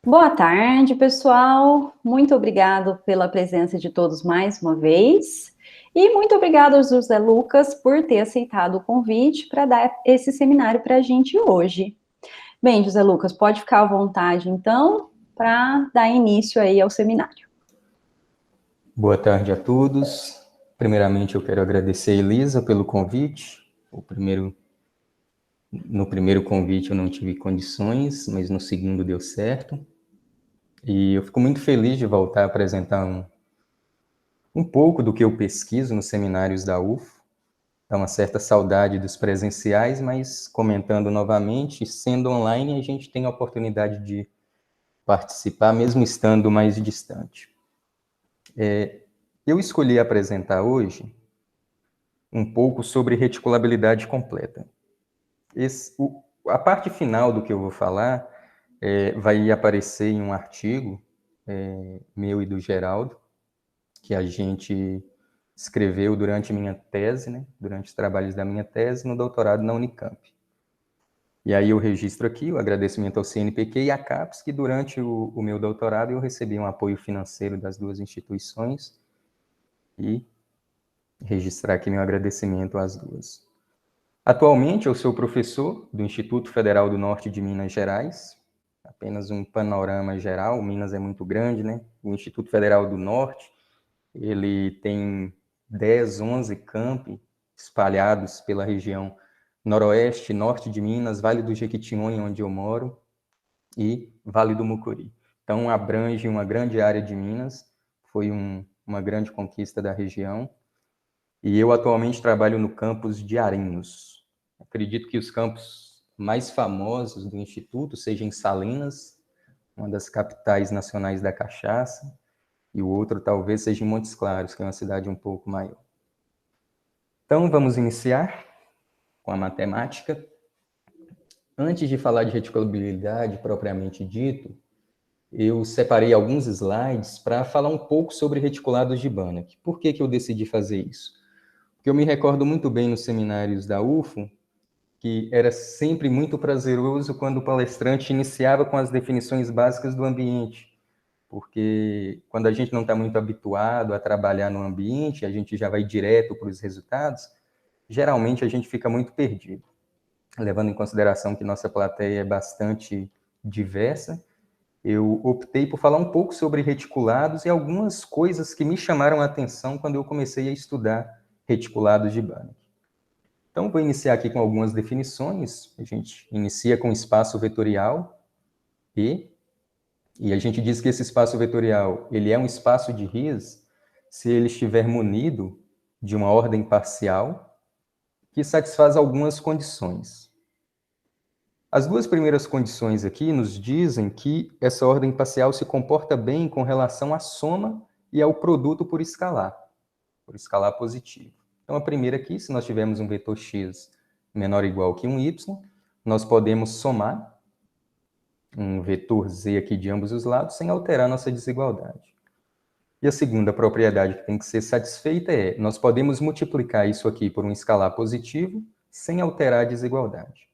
Boa tarde, pessoal. Muito obrigado pela presença de todos mais uma vez. E muito obrigado ao José Lucas por ter aceitado o convite para dar esse seminário para a gente hoje. Bem, José Lucas, pode ficar à vontade, então, para dar início aí ao seminário. Boa tarde a todos. Primeiramente, eu quero agradecer a Elisa pelo convite. No primeiro convite eu não tive condições, mas no segundo deu certo. E eu fico muito feliz de voltar a apresentar um pouco do que eu pesquiso nos seminários da UFO. Dá uma certa saudade dos presenciais, mas comentando novamente, sendo online, a gente tem a oportunidade de participar, mesmo estando mais distante. Eu escolhi apresentar hoje um pouco sobre reticulabilidade completa. A parte final do que eu vou falar vai aparecer em um artigo meu e do Geraldo, que a gente escreveu durante minha tese, né, durante os trabalhos da minha tese, no doutorado na Unicamp. E aí eu registro aqui o agradecimento ao CNPq e à CAPES, que durante o meu doutorado eu recebi um apoio financeiro das duas instituições, e registrar aqui meu agradecimento às duas. Atualmente, eu sou professor do Instituto Federal do Norte de Minas Gerais. Apenas um panorama geral, Minas é muito grande, né? O Instituto Federal do Norte, ele tem 10, 11 campi espalhados pela região noroeste, norte de Minas, Vale do Jequitinhonha, onde eu moro, e Vale do Mucuri. Então, abrange uma grande área de Minas, foi uma grande conquista da região. E eu atualmente trabalho no campus de Arinos. Acredito que os campos mais famosos do Instituto sejam em Salinas, uma das capitais nacionais da cachaça, e o outro talvez seja em Montes Claros, que é uma cidade um pouco maior. Então, vamos iniciar com a matemática. Antes de falar de reticulabilidade propriamente dito, eu separei alguns slides para falar um pouco sobre reticulados de Banach. Por que eu decidi fazer isso? Porque eu me recordo muito bem nos seminários da UFO, que era sempre muito prazeroso quando o palestrante iniciava com as definições básicas do ambiente, porque quando a gente não está muito habituado a trabalhar no ambiente, a gente já vai direto para os resultados, geralmente a gente fica muito perdido, levando em consideração que nossa plateia é bastante diversa. Eu optei por falar um pouco sobre reticulados e algumas coisas que me chamaram a atenção quando eu comecei a estudar reticulados de Banach. Então, vou iniciar aqui com algumas definições. A gente inicia com espaço vetorial e a gente diz que esse espaço vetorial ele é um espaço de Ries se ele estiver munido de uma ordem parcial que satisfaz algumas condições. As duas primeiras condições aqui nos dizem que essa ordem parcial se comporta bem com relação à soma e ao produto por escalar positivo. Então, a primeira aqui, se nós tivermos um vetor x menor ou igual que um y, nós podemos somar um vetor z aqui de ambos os lados sem alterar nossa desigualdade. E a segunda propriedade que tem que ser satisfeita é, nós podemos multiplicar isso aqui por um escalar positivo sem alterar a desigualdade.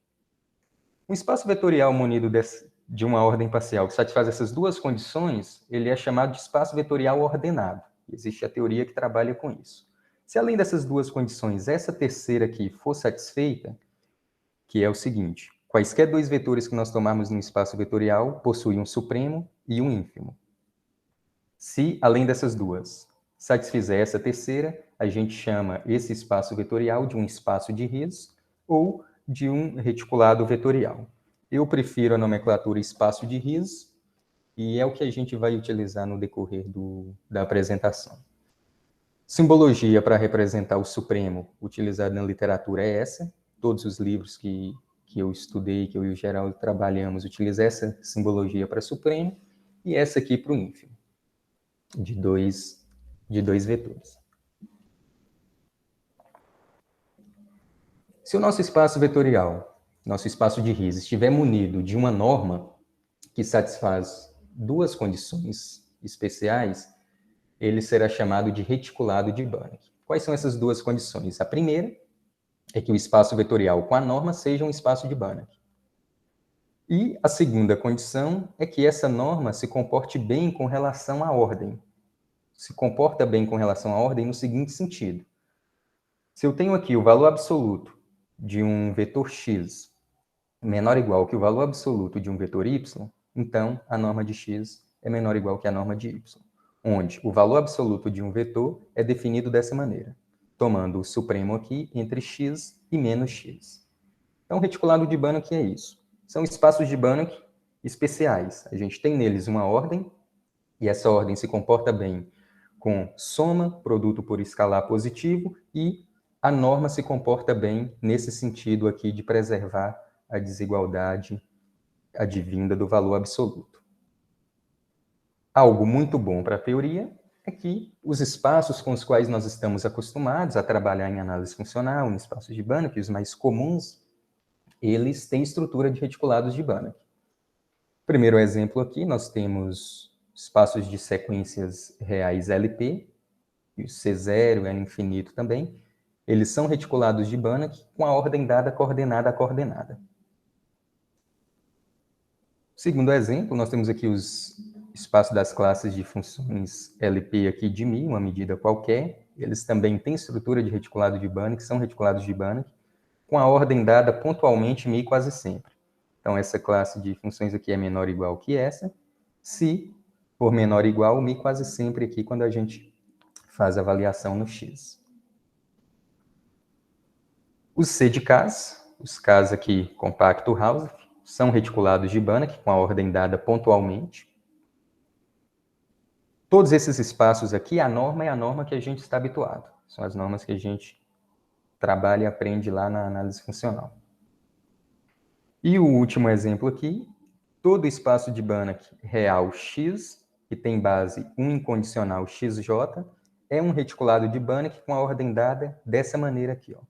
Um espaço vetorial munido de uma ordem parcial que satisfaz essas duas condições, ele é chamado de espaço vetorial ordenado. Existe a teoria que trabalha com isso. Se além dessas duas condições, essa terceira aqui for satisfeita, que é o seguinte, quaisquer dois vetores que nós tomarmos no espaço vetorial possuem um supremo e um ínfimo. Se, além dessas duas, satisfizer essa terceira, a gente chama esse espaço vetorial de um espaço de Ries ou de um reticulado vetorial. Eu prefiro a nomenclatura espaço de Ries e é o que a gente vai utilizar no decorrer da apresentação. Simbologia para representar o supremo utilizada na literatura é essa. Todos os livros que eu estudei, que eu e o Geraldo trabalhamos, utilizam essa simbologia para supremo e essa aqui para o ínfimo, de dois vetores. Se o nosso espaço vetorial, nosso espaço de Ries, estiver munido de uma norma que satisfaz duas condições especiais, ele será chamado de reticulado de Banach. Quais são essas duas condições? A primeira é que o espaço vetorial com a norma seja um espaço de Banach. E a segunda condição é que essa norma se comporte bem com relação à ordem. Se comporta bem com relação à ordem no seguinte sentido. Se eu tenho aqui o valor absoluto de um vetor x menor ou igual que o valor absoluto de um vetor y, então a norma de x é menor ou igual que a norma de y, onde o valor absoluto de um vetor é definido dessa maneira, tomando o supremo aqui entre x e menos x. Então, o reticulado de Banach é isso. São espaços de Banach especiais. A gente tem neles uma ordem, e essa ordem se comporta bem com soma, produto por escalar positivo, e a norma se comporta bem nesse sentido aqui de preservar a desigualdade advinda do valor absoluto. Algo muito bom para a teoria é que os espaços com os quais nós estamos acostumados a trabalhar em análise funcional, em espaços de Banach, os mais comuns, eles têm estrutura de reticulados de Banach. Primeiro exemplo aqui, nós temos espaços de sequências reais LP, e o C0, L infinito também. Eles são reticulados de Banach com a ordem dada coordenada a coordenada. Segundo exemplo, nós temos aqui os espaços das classes de funções LP aqui de μ, uma medida qualquer. Eles também têm estrutura de reticulado de Banach, são reticulados de Banach, com a ordem dada pontualmente μ quase sempre. Então, essa classe de funções aqui é menor ou igual que essa. Se for menor ou igual, μ quase sempre aqui quando a gente faz a avaliação no x. Os C de Cas, os Cas aqui compacto Hausdorff, são reticulados de Banach com a ordem dada pontualmente. Todos esses espaços aqui, a norma é a norma que a gente está habituado. São as normas que a gente trabalha e aprende lá na análise funcional. E o último exemplo aqui, todo espaço de Banach real X, que tem base 1 incondicional XJ, é um reticulado de Banach com a ordem dada dessa maneira aqui. Ó.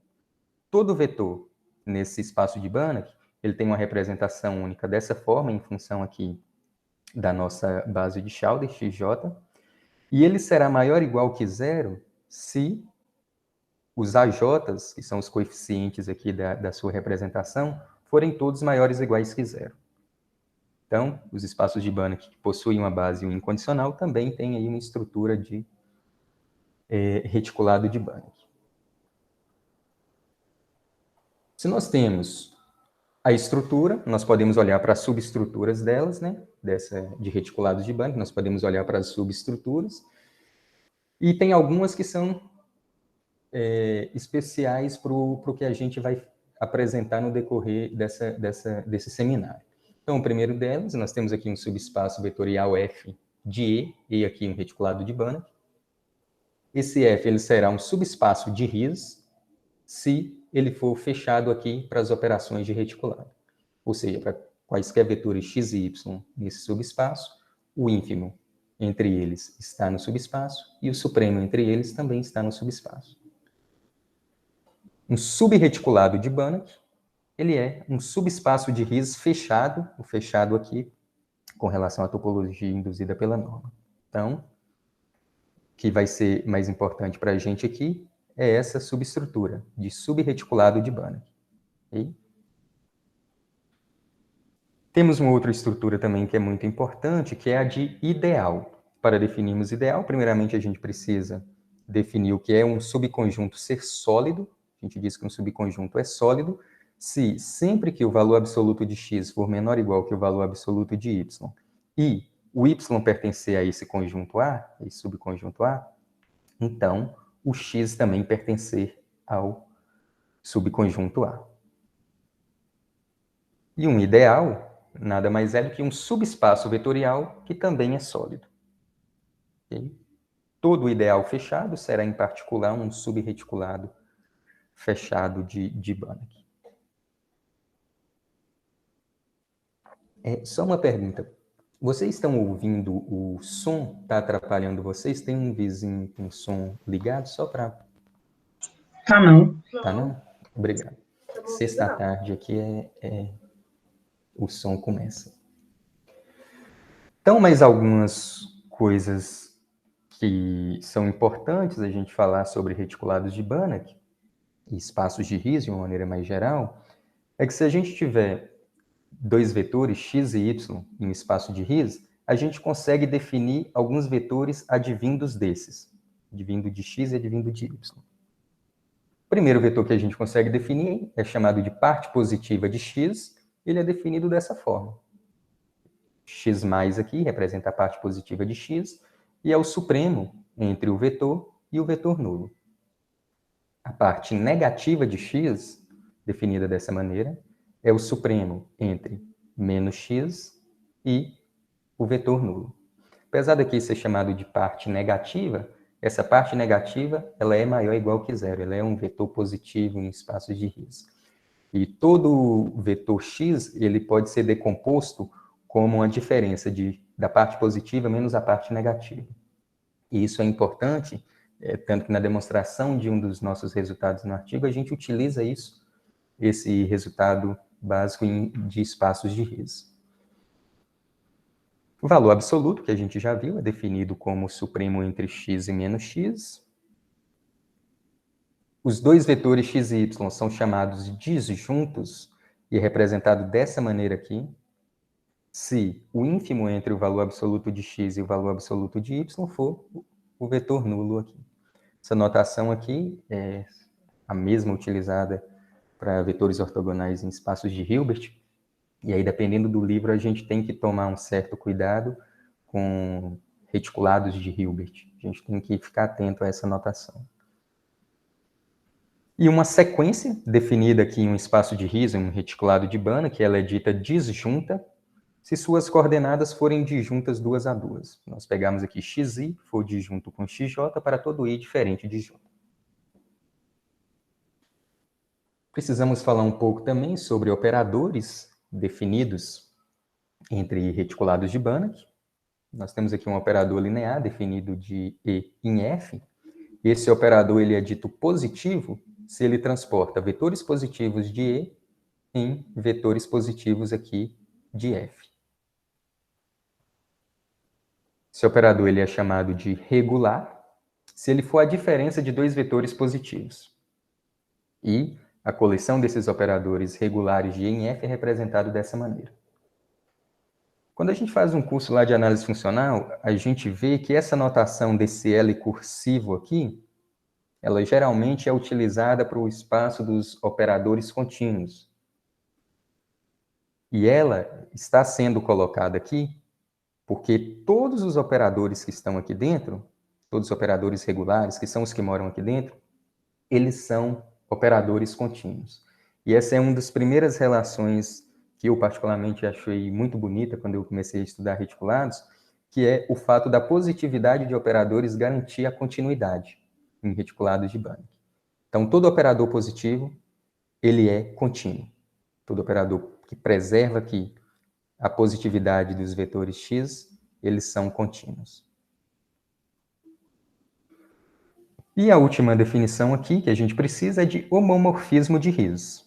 Todo vetor nesse espaço de Banach, ele tem uma representação única dessa forma, em função aqui da nossa base de Schauder, XJ, e ele será maior ou igual que zero se os AJs, que são os coeficientes aqui da sua representação, forem todos maiores ou iguais que zero. Então, os espaços de Banach que possuem uma base incondicional também têm aí uma estrutura de reticulado de Banach. Se nós temos a estrutura, nós podemos olhar para as subestruturas delas, né? De reticulados de Banach, nós podemos olhar para as subestruturas. E tem algumas que são especiais para o que a gente vai apresentar no decorrer desse seminário. Então, o primeiro delas, nós temos aqui um subespaço vetorial F de E aqui um reticulado de Banach. Esse F ele será um subespaço de Ries se ele for fechado aqui para as operações de reticulado. Ou seja, para quaisquer vetores x e y nesse subespaço, o ínfimo entre eles está no subespaço e o supremo entre eles também está no subespaço. Um subreticulado de Banach, ele é um subespaço de Ries fechado, o fechado aqui com relação à topologia induzida pela norma. Então, o que vai ser mais importante para a gente aqui é essa subestrutura de subreticulado de Banach. Okay? Temos uma outra estrutura também que é muito importante, que é a de ideal. Para definirmos ideal, primeiramente a gente precisa definir o que é um subconjunto ser sólido. A gente diz que um subconjunto é sólido se sempre que o valor absoluto de x for menor ou igual que o valor absoluto de y, e o y pertencer a esse conjunto A, esse subconjunto A, então o x também pertencer ao subconjunto A. E um ideal nada mais é do que um subespaço vetorial que também é sólido. Okay? Todo ideal fechado será, em particular, um subreticulado fechado de Banach. Só uma pergunta. Vocês estão ouvindo o som? Está atrapalhando vocês? Tem um vizinho com som ligado? Só para... Tá não. Tá não? Obrigado. Sexta-tarde aqui o som começa. Então, mais algumas coisas que são importantes a gente falar sobre reticulados de Banach e espaços de Ries de uma maneira mais geral, é que se a gente tiver dois vetores, x e y, em um espaço de Ries, a gente consegue definir alguns vetores advindos desses, advindo de x e advindo de y. O primeiro vetor que a gente consegue definir é chamado de parte positiva de x, ele é definido dessa forma. X mais aqui representa a parte positiva de x, e é o supremo entre o vetor e o vetor nulo. A parte negativa de x, definida dessa maneira, é o supremo entre menos x e o vetor nulo. Apesar daqui ser chamado de parte negativa, essa parte negativa ela é maior ou igual que zero, ela é um vetor positivo em espaços de Ries. E todo vetor x ele pode ser decomposto como uma diferença da parte positiva menos a parte negativa. E isso é importante, tanto que na demonstração de um dos nossos resultados no artigo, a gente utiliza isso, esse resultado básico de espaços de Ries. O valor absoluto, que a gente já viu, é definido como o supremo entre x e menos x. Os dois vetores x e y são chamados disjuntos e é representado dessa maneira aqui. Se o ínfimo entre o valor absoluto de x e o valor absoluto de y for o vetor nulo aqui. Essa notação aqui é a mesma utilizada para vetores ortogonais em espaços de Hilbert. E aí, dependendo do livro, a gente tem que tomar um certo cuidado com reticulados de Hilbert. A gente tem que ficar atento a essa notação. E uma sequência definida aqui em um espaço de Ries, um reticulado de Banach, que ela é dita disjunta, se suas coordenadas forem disjuntas duas a duas. Nós pegamos aqui xi, for disjunto com xj, para todo i diferente de j. Precisamos falar um pouco também sobre operadores definidos entre reticulados de Banach. Nós temos aqui um operador linear definido de E em F. Esse operador ele é dito positivo se ele transporta vetores positivos de E em vetores positivos aqui de F. Esse operador ele é chamado de regular se ele for a diferença de dois vetores positivos. E a coleção desses operadores regulares de E em F é representado dessa maneira. Quando a gente faz um curso lá de análise funcional, a gente vê que essa notação desse L cursivo aqui, ela geralmente é utilizada para o espaço dos operadores contínuos. E ela está sendo colocada aqui porque todos os operadores que estão aqui dentro, todos os operadores regulares, que são os que moram aqui dentro, eles são operadores contínuos. E essa é uma das primeiras relações que eu particularmente achei muito bonita quando eu comecei a estudar reticulados, que é o fato da positividade de operadores garantir a continuidade em reticulados de Banach. Então, todo operador positivo, ele é contínuo. Todo operador que preserva aqui a positividade dos vetores x, eles são contínuos. E a última definição aqui que a gente precisa é de homomorfismo de Ries.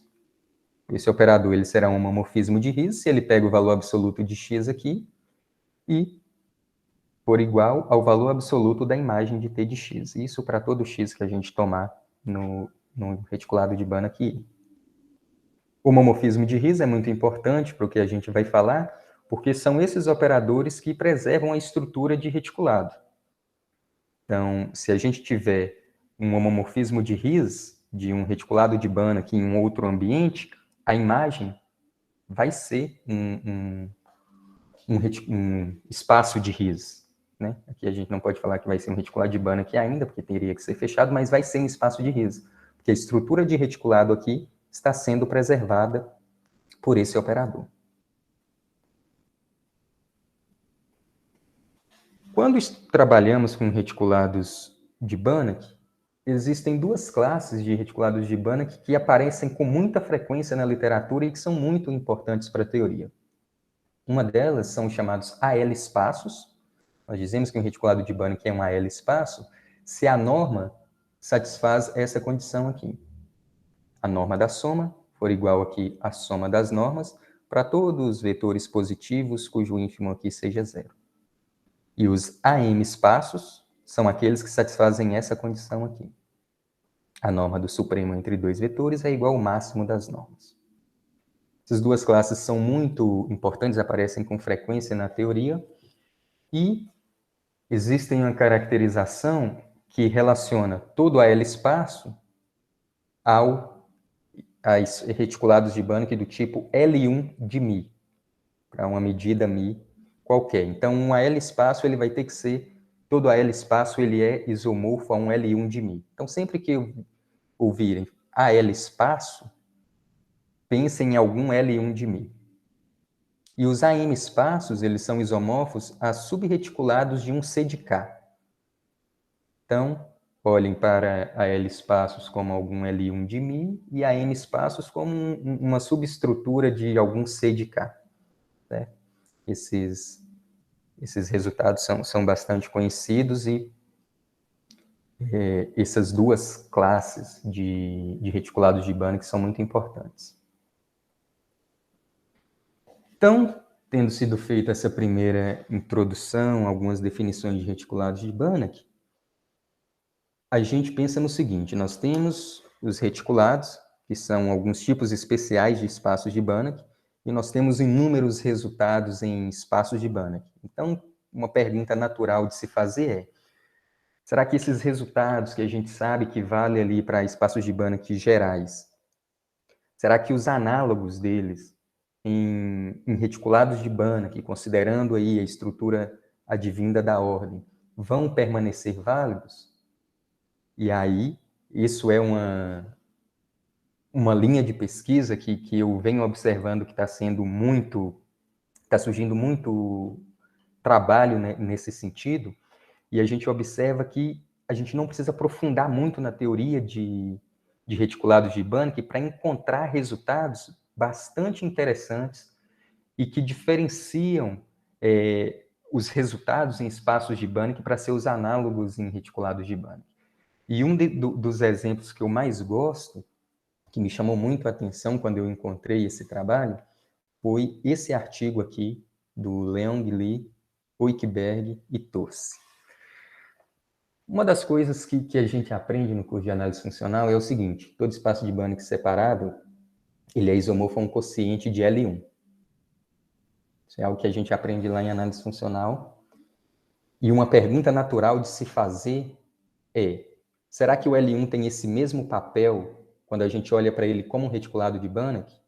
Esse operador ele será um homomorfismo de Ries se ele pega o valor absoluto de x aqui e por igual ao valor absoluto da imagem de t de x. Isso para todo x que a gente tomar no reticulado de Banach aqui. O homomorfismo de Ries é muito importante para o que a gente vai falar, porque são esses operadores que preservam a estrutura de reticulado. Então, se a gente tiver um homomorfismo de Ries, de um reticulado de Banach em um outro ambiente, a imagem vai ser um espaço de Ries. Né? Aqui a gente não pode falar que vai ser um reticulado de Banach ainda, porque teria que ser fechado, mas vai ser um espaço de Ries. Porque a estrutura de reticulado aqui está sendo preservada por esse operador. Quando trabalhamos com reticulados de Banach, existem duas classes de reticulados de Banach que aparecem com muita frequência na literatura e que são muito importantes para a teoria. Uma delas são os chamados AL espaços. Nós dizemos que um reticulado de Banach é um AL espaço se a norma satisfaz essa condição aqui. A norma da soma for igual aqui à soma das normas para todos os vetores positivos cujo ínfimo aqui seja zero. E os AM espaços são aqueles que satisfazem essa condição aqui. A norma do supremo entre dois vetores é igual ao máximo das normas. Essas duas classes são muito importantes, aparecem com frequência na teoria, e existe uma caracterização que relaciona todo a L-espaço a reticulados de Banach do tipo L1 de μ, para uma medida μ qualquer. Então, um L-espaço ele vai ter que ser, todo a L-espaço ele é isomorfo a um L1 de μ. Então, sempre que ouvirem a L-espaço, pensem em algum L1 de μ. E os AM-espaços, eles são isomorfos a subreticulados de um C de K. Então, olhem para a L-espaços como algum L1 de μ e a M-espaços como uma subestrutura de algum C de K. Né? Esses resultados são bastante conhecidos e essas duas classes de reticulados de Banach são muito importantes. Então, tendo sido feita essa primeira introdução, algumas definições de reticulados de Banach, a gente pensa no seguinte: nós temos os reticulados, que são alguns tipos especiais de espaços de Banach, e nós temos inúmeros resultados em espaços de Banach. Então, uma pergunta natural de se fazer é: será que esses resultados que a gente sabe que vale ali para espaços de Banach gerais, será que os análogos deles em reticulados de Banach, considerando aí a estrutura advinda da ordem, vão permanecer válidos? E aí, isso é uma linha de pesquisa que eu venho observando que está surgindo muito trabalho, né, nesse sentido, e a gente observa que a gente não precisa aprofundar muito na teoria de reticulados de Banach para encontrar resultados bastante interessantes e que diferenciam os resultados em espaços de Banach para seus análogos em reticulados de Banach. E um dos exemplos que eu mais gosto, que me chamou muito a atenção quando eu encontrei esse trabalho, foi esse artigo aqui, do Leong Lee, Oikberg e Torse. Uma das coisas que a gente aprende no curso de análise funcional é o seguinte: todo espaço de Banach separado, ele é isomorfo a um quociente de L1. Isso é algo que a gente aprende lá em análise funcional. E uma pergunta natural de se fazer é: será que o L1 tem esse mesmo papel quando a gente olha para ele como um reticulado de Banach?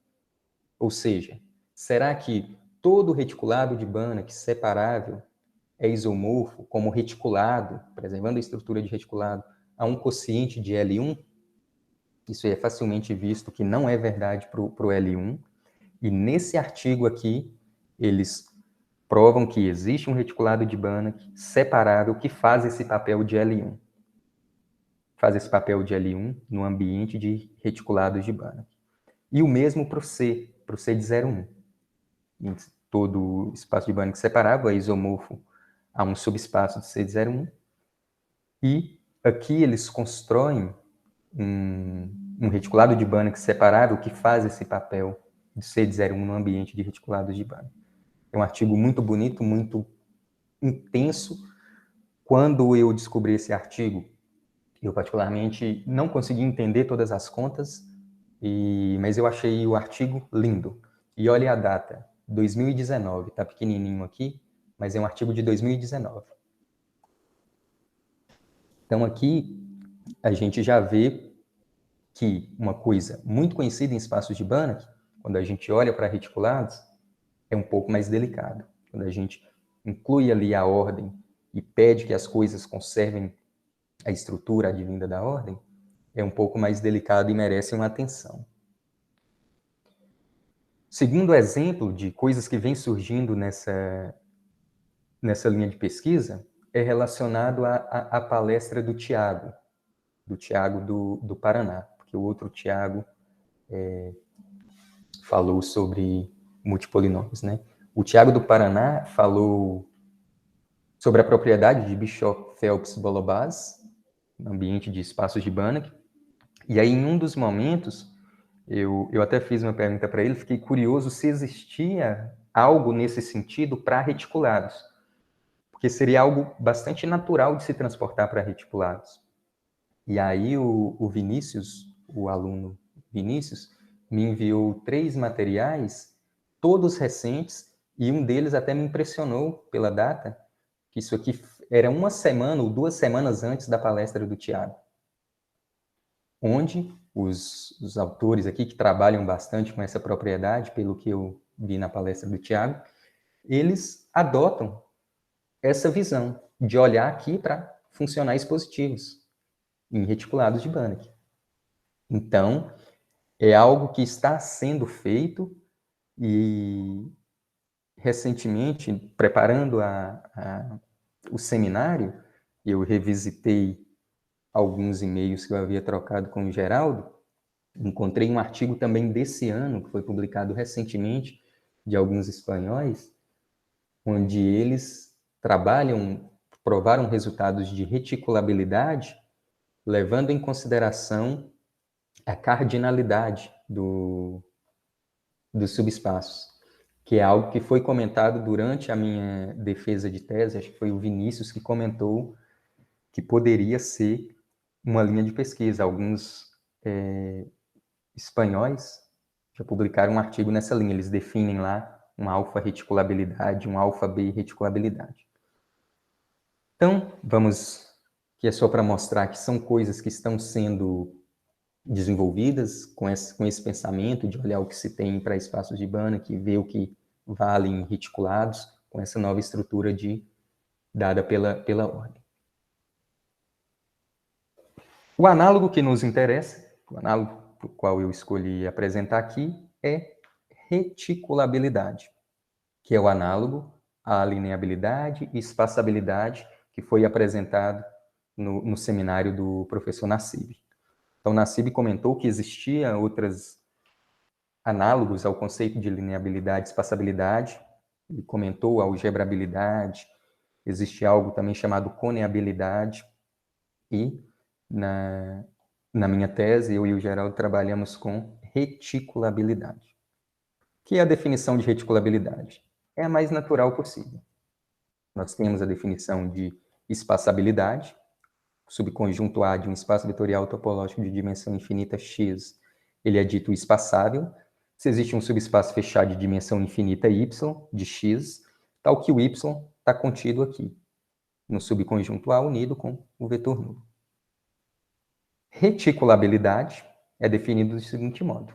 Ou seja, será que todo reticulado de Banach separável é isomorfo como reticulado, preservando a estrutura de reticulado, a um quociente de L1? Isso é facilmente visto que não é verdade para o L1. E nesse artigo aqui, eles provam que existe um reticulado de Banach separável que faz esse papel de L1. Faz esse papel de L1 no ambiente de reticulados de Banach. E o mesmo para o C de 0,1. Todo espaço de Banach separável é isomorfo a um subespaço de C de 0,1. E aqui eles constroem um reticulado de Banach separável que faz esse papel de C de 0,1 no ambiente de reticulados de Banach. É um artigo muito bonito, muito intenso. Quando eu descobri esse artigo, eu particularmente não consegui entender todas as contas, mas eu achei o artigo lindo. E olha a data, 2019, está pequenininho aqui, mas é um artigo de 2019. Então aqui a gente já vê que uma coisa muito conhecida em espaços de Banach, quando a gente olha para reticulados, é um pouco mais delicado. Quando a gente inclui ali a ordem e pede que as coisas conservem a estrutura advinda da ordem, é um pouco mais delicado e merece uma atenção. Segundo exemplo de coisas que vem surgindo nessa linha de pesquisa, é relacionado à palestra do Tiago do Paraná, porque o outro Tiago falou sobre multipolinômios, né? O Tiago do Paraná falou sobre a propriedade de Bischoff-Phelps-Bolobás, no ambiente de espaços de Banach, e aí em um dos momentos, eu até fiz uma pergunta para ele, fiquei curioso se existia algo nesse sentido para reticulados, porque seria algo bastante natural de se transportar para reticulados. E aí o Vinícius, o aluno Vinícius, me enviou 3 materiais, todos recentes, e um deles até me impressionou pela data, que isso aqui era 1 semana ou 2 semanas antes da palestra do Tiago, onde os autores aqui que trabalham bastante com essa propriedade, pelo que eu vi na palestra do Tiago, eles adotam essa visão de olhar aqui para funcionais positivos em reticulados de Banach. Então, é algo que está sendo feito e, recentemente, preparando o seminário, eu revisitei alguns e-mails que eu havia trocado com o Geraldo, encontrei um artigo também desse ano, que foi publicado recentemente, de alguns espanhóis, onde eles provaram resultados de reticulabilidade, levando em consideração a cardinalidade dos subespaços, que é algo que foi comentado durante a minha defesa de tese, acho que foi o Vinícius que comentou que poderia ser uma linha de pesquisa. Alguns espanhóis já publicaram um artigo nessa linha, eles definem lá uma alfa-reticulabilidade, um alfa-b-reticulabilidade. Então, que é só para mostrar que são coisas que estão sendo desenvolvidas com esse pensamento de olhar o que se tem para espaços de Banach e ver o que vale em reticulados, com essa nova estrutura dada pela ordem. O análogo que nos interessa, o análogo por qual eu escolhi apresentar aqui, é reticulabilidade, que é o análogo à lineabilidade e espaçabilidade que foi apresentado no seminário do professor Nassib. Então, Nassib comentou que existia outros análogos ao conceito de lineabilidade e espaçabilidade. Ele comentou a algebrabilidade, existe algo também chamado coneabilidade. E, na minha tese, eu e o Geraldo trabalhamos com reticulabilidade. O que é a definição de reticulabilidade? É a mais natural possível. Nós temos a definição de espaçabilidade, subconjunto A de um espaço vetorial topológico de dimensão infinita X, ele é dito espaçável, se existe um subespaço fechado de dimensão infinita Y, de X, tal que o Y está contido aqui, no subconjunto A unido com o vetor nulo. Reticulabilidade é definido do seguinte modo: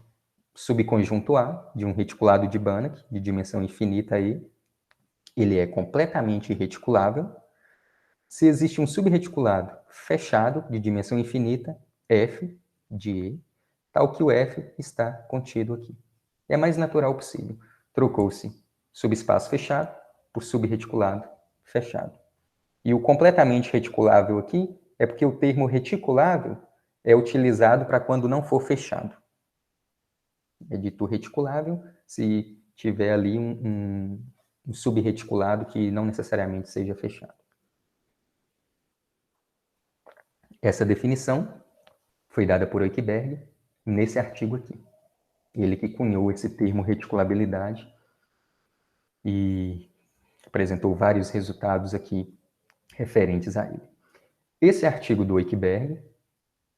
subconjunto A de um reticulado de Banach, de dimensão infinita E, ele é completamente reticulável se existe um subreticulado fechado de dimensão infinita, F de E, tal que o F está contido aqui. É a mais natural possível. Trocou-se subespaço fechado por subreticulado fechado. E o completamente reticulável aqui é porque o termo reticulável é utilizado para quando não for fechado. É dito reticulável se tiver ali um subreticulado que não necessariamente seja fechado. Essa definição foi dada por Oeckberg nesse artigo aqui. Ele que cunhou esse termo reticulabilidade e apresentou vários resultados aqui referentes a ele. Esse artigo do Oeckberg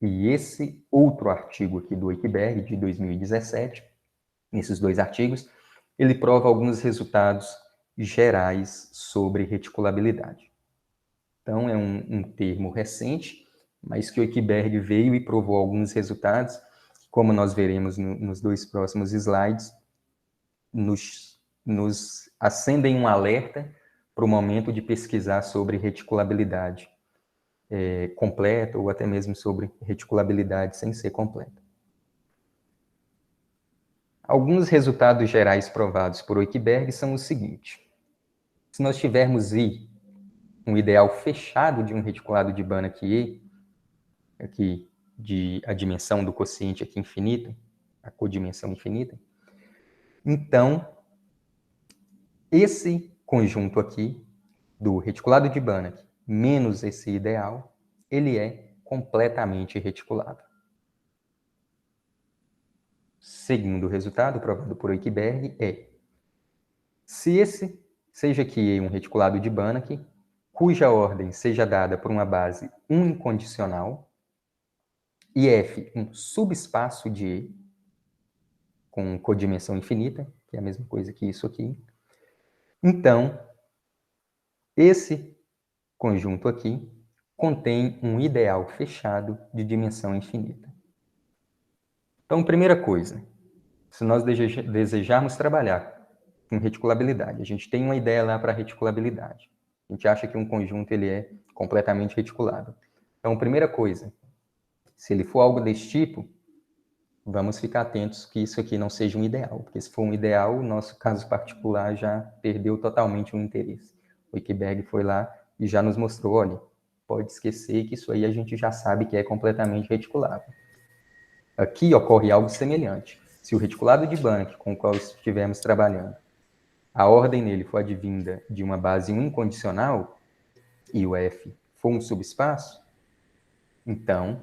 e esse outro artigo aqui do Oeckberg, de 2017, nesses dois artigos, ele prova alguns resultados gerais sobre reticulabilidade. Então, é um termo recente, mas que o Oeckberg veio e provou alguns resultados, como nós veremos nos dois próximos slides, nos acendem um alerta para o momento de pesquisar sobre reticulabilidade completa ou até mesmo sobre reticulabilidade sem ser completa. Alguns resultados gerais provados por Oeckberg são os seguintes. Se nós tivermos I, um ideal fechado de um reticulado de Banach E, aqui a dimensão do quociente aqui infinita, a codimensão infinita, então esse conjunto aqui do reticulado de Banach menos esse ideal, ele é completamente reticulável. Segundo resultado provado por Oeckberg se esse seja aqui um reticulado de Banach, cuja ordem seja dada por uma base incondicional, e F um subespaço de E, com codimensão infinita, que é a mesma coisa que isso aqui. Então, esse conjunto aqui contém um ideal fechado de dimensão infinita. Então, primeira coisa, se nós desejarmos trabalhar com reticulabilidade, a gente tem uma ideia lá para reticulabilidade. A gente acha que um conjunto ele é completamente reticulável. Então, primeira coisa, se ele for algo desse tipo, vamos ficar atentos que isso aqui não seja um ideal, porque se for um ideal, o nosso caso particular já perdeu totalmente o interesse. O Wikberg foi lá e já nos mostrou, olha, pode esquecer que isso aí a gente já sabe que é completamente reticulável. Aqui ocorre algo semelhante. Se o reticulado de Banach com o qual estivermos trabalhando, a ordem nele for advinda de uma base incondicional, e o F for um subespaço, então,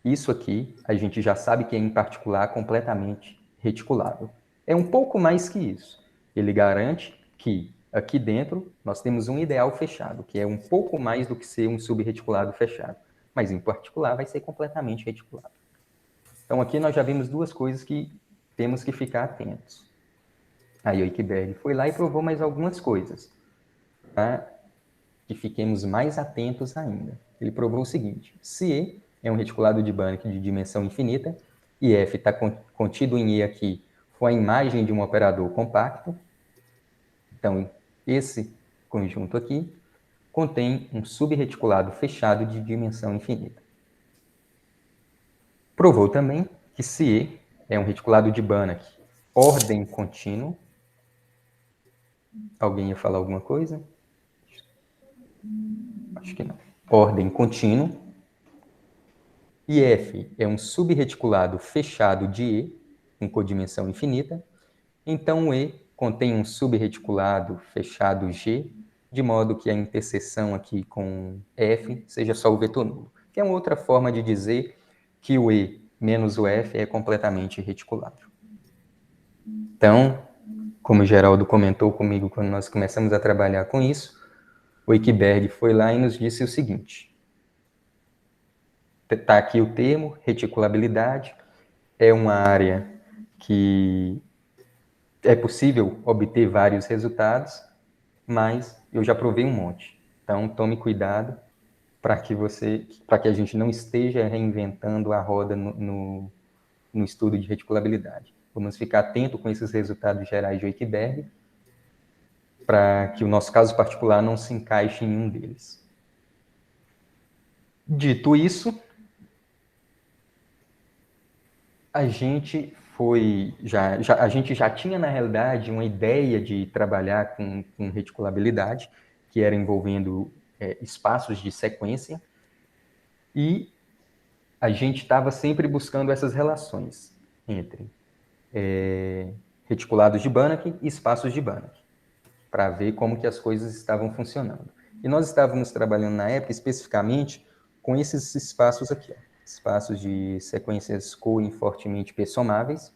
isso aqui a gente já sabe que é, em particular, completamente reticulável. É um pouco mais que isso. Ele garante que aqui dentro nós temos um ideal fechado, que é um pouco mais do que ser um subreticulado fechado. Mas, em particular, vai ser completamente reticulável. Então, aqui nós já vimos duas coisas que temos que ficar atentos. Aí o Wikberg foi lá e provou mais algumas coisas, para que fiquemos mais atentos ainda. Ele provou o seguinte: se E é um reticulado de Banach de dimensão infinita, e F está contido em E aqui, for a imagem de um operador compacto, então esse conjunto aqui contém um subreticulado fechado de dimensão infinita. Provou também que se E é um reticulado de Banach ordem contínuo. Alguém ia falar alguma coisa? Acho que não. Ordem contínuo. E F é um subreticulado fechado de E, com codimensão infinita. Então, o E contém um subreticulado fechado G, de modo que a interseção aqui com F seja só o vetor nulo. Que é uma outra forma de dizer que o E menos o F é completamente reticulável. Então, como o Geraldo comentou comigo quando nós começamos a trabalhar com isso, o Wikberg foi lá e nos disse o seguinte: está aqui o termo, reticulabilidade, é uma área que é possível obter vários resultados, mas eu já provei um monte. Então, tome cuidado para que a gente não esteja reinventando a roda no estudo de reticulabilidade. Vamos ficar atento com esses resultados gerais de Wikberg, para que o nosso caso particular não se encaixe em um deles. Dito isso, a gente já tinha, na realidade, uma ideia de trabalhar com reticulabilidade, que era envolvendo espaços de sequência, e a gente estava sempre buscando essas relações entre reticulados de Banach e espaços de Banach, para ver como que as coisas estavam funcionando. E nós estávamos trabalhando na época especificamente com esses espaços aqui, ó, espaços de sequências coinfortemente pessomáveis,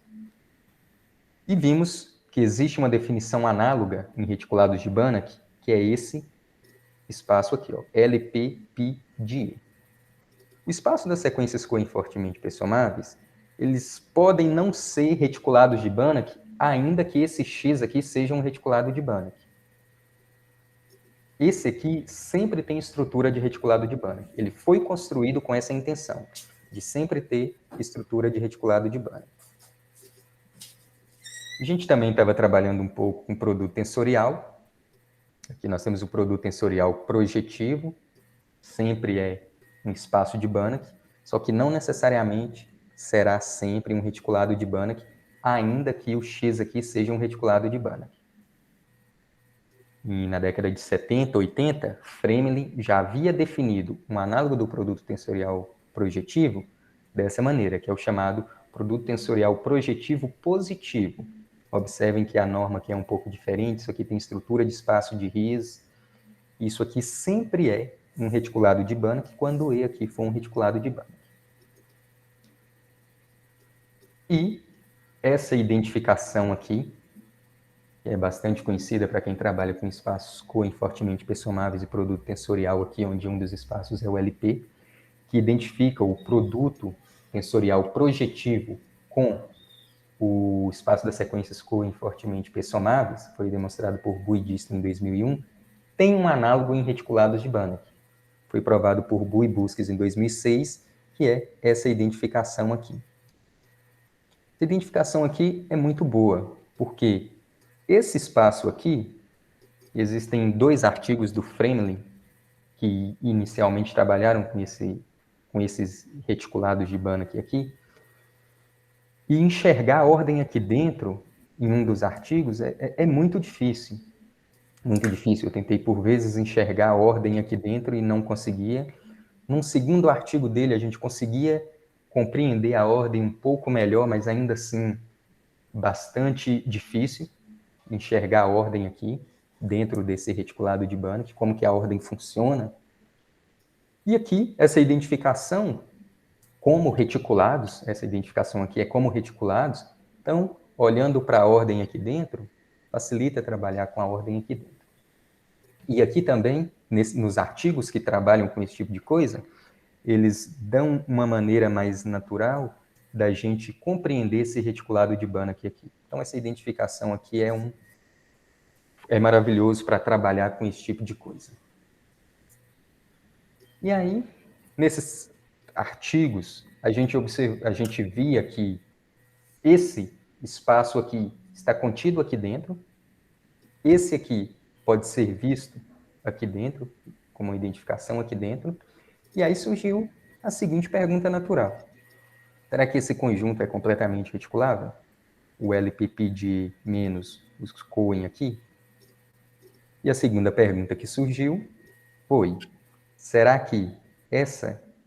e vimos que existe uma definição análoga em reticulados de Banach, que é esse espaço aqui, ó, LP-Pi-de-E. O espaço das sequências coinfortemente pessomáveis, eles podem não ser reticulados de Banach, ainda que esse X aqui seja um reticulado de Banach. Esse aqui sempre tem estrutura de reticulado de Banach. Ele foi construído com essa intenção, de sempre ter estrutura de reticulado de Banach. A gente também estava trabalhando um pouco com produto tensorial. Aqui nós temos o produto tensorial projetivo, sempre é um espaço de Banach, só que não necessariamente será sempre um reticulado de Banach, ainda que o X aqui seja um reticulado de Banach. E na década de 70, 80, Fremlin já havia definido um análogo do produto tensorial projetivo dessa maneira, que é o chamado produto tensorial projetivo positivo. Observem que a norma aqui é um pouco diferente, isso aqui tem estrutura de espaço de Ries, isso aqui sempre é um reticulado de Banach, quando o E aqui for um reticulado de Banach. E essa identificação aqui, que é bastante conhecida para quem trabalha com espaços coinfortemente pessomáveis e produto tensorial aqui, onde um dos espaços é o LP, que identifica o produto tensorial projetivo com o espaço das sequências Cohen fortemente pessomáveis, foi demonstrado por Bu e Distel em 2001, tem um análogo em reticulados de Banach. Foi provado por Bu e Busques em 2006, que é essa identificação aqui. Essa identificação aqui é muito boa, porque esse espaço aqui, existem 2 artigos do Fremlin que inicialmente trabalharam com esses reticulados de Banach aqui, e enxergar a ordem aqui dentro, em um dos artigos, é muito difícil. Muito difícil. Eu tentei, por vezes, enxergar a ordem aqui dentro e não conseguia. Num segundo artigo dele, a gente conseguia compreender a ordem um pouco melhor, mas ainda assim bastante difícil enxergar a ordem aqui dentro desse reticulado de Banach, como que a ordem funciona. E aqui, essa identificação como reticulados, essa identificação aqui é como reticulados, então, olhando para a ordem aqui dentro, facilita trabalhar com a ordem aqui dentro. E aqui também, nos artigos que trabalham com esse tipo de coisa, eles dão uma maneira mais natural da gente compreender esse reticulado de Banach aqui. Então, essa identificação aqui é maravilhoso para trabalhar com esse tipo de coisa. E aí, nesses artigos, a gente via que esse espaço aqui está contido aqui dentro, esse aqui pode ser visto aqui dentro, como uma identificação aqui dentro, e aí surgiu a seguinte pergunta natural. Será que esse conjunto é completamente reticulável? O LPP de menos os Cohen aqui? E a segunda pergunta que surgiu foi, será que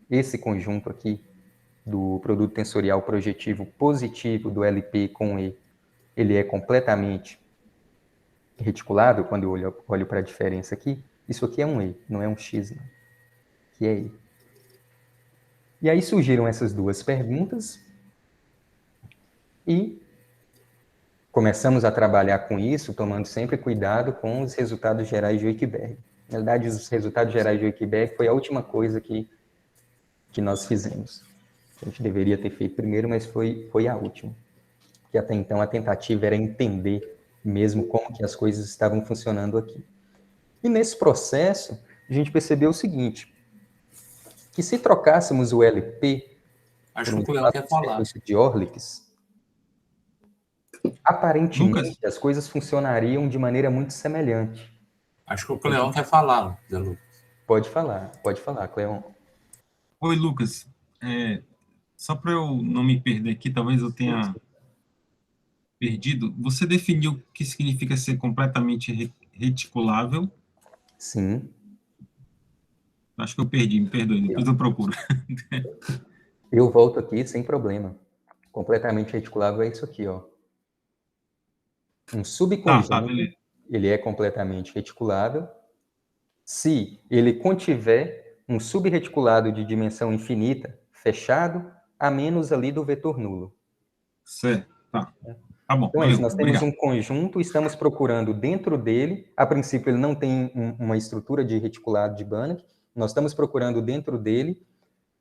esse conjunto aqui do produto tensorial projetivo positivo do LP com E, ele é completamente reticulável quando eu olho para a diferença aqui? Isso aqui é um E, não é um X, não. Que é E. E aí surgiram essas 2 perguntas e começamos a trabalhar com isso, tomando sempre cuidado com os resultados gerais de Oeckberg. Na verdade, os resultados gerais de Oeckberg foi a última coisa que nós fizemos. A gente deveria ter feito primeiro, mas foi a última. Que até então a tentativa era entender mesmo como que as coisas estavam funcionando aqui. E nesse processo, a gente percebeu o seguinte, que se trocássemos o LP Acho por que um o Leão quer falar. sequência de Orlick's, aparentemente Lucas? as coisas funcionariam de maneira muito semelhante. Acho que o Leão quer falar, Zé Lucas. Pode falar, Cleon. Oi, Lucas. Só para eu não me perder aqui, talvez eu tenha perdido. Você definiu o que significa ser completamente reticulável? Sim. Acho que eu perdi, me perdoe, depois eu procuro. Eu volto aqui sem problema. Completamente reticulável é isso aqui, ó. Um subconjunto, beleza. ele é completamente reticulável se ele contiver um subreticulado de dimensão infinita, fechado, a menos ali do vetor nulo. Certo, tá. Tá bom, Então é isso, nós temos um conjunto, estamos procurando dentro dele, a princípio ele não tem uma estrutura de reticulado de Banach, nós estamos procurando dentro dele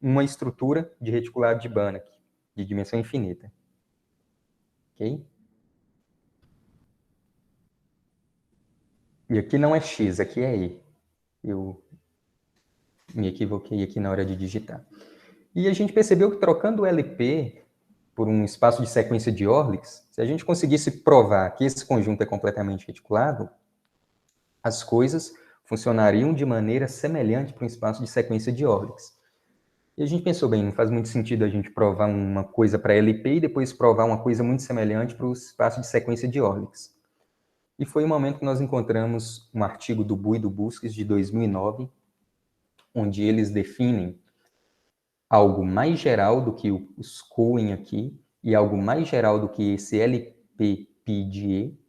uma estrutura de reticulado de Banach, de dimensão infinita. Ok? E aqui não é X, aqui é E. Eu me equivoquei aqui na hora de digitar. E a gente percebeu que trocando o LP por um espaço de sequência de Orlick's, se a gente conseguisse provar que esse conjunto é completamente reticulado, as coisas funcionariam de maneira semelhante para um espaço de sequência de Orlick's. E a gente pensou, bem, não faz muito sentido a gente provar uma coisa para LP e depois provar uma coisa muito semelhante para o espaço de sequência de Orlick's. E foi o momento que nós encontramos um artigo do Bu e do Busques, de 2009, onde eles definem algo mais geral do que os Cohen aqui e algo mais geral do que esse LP de E,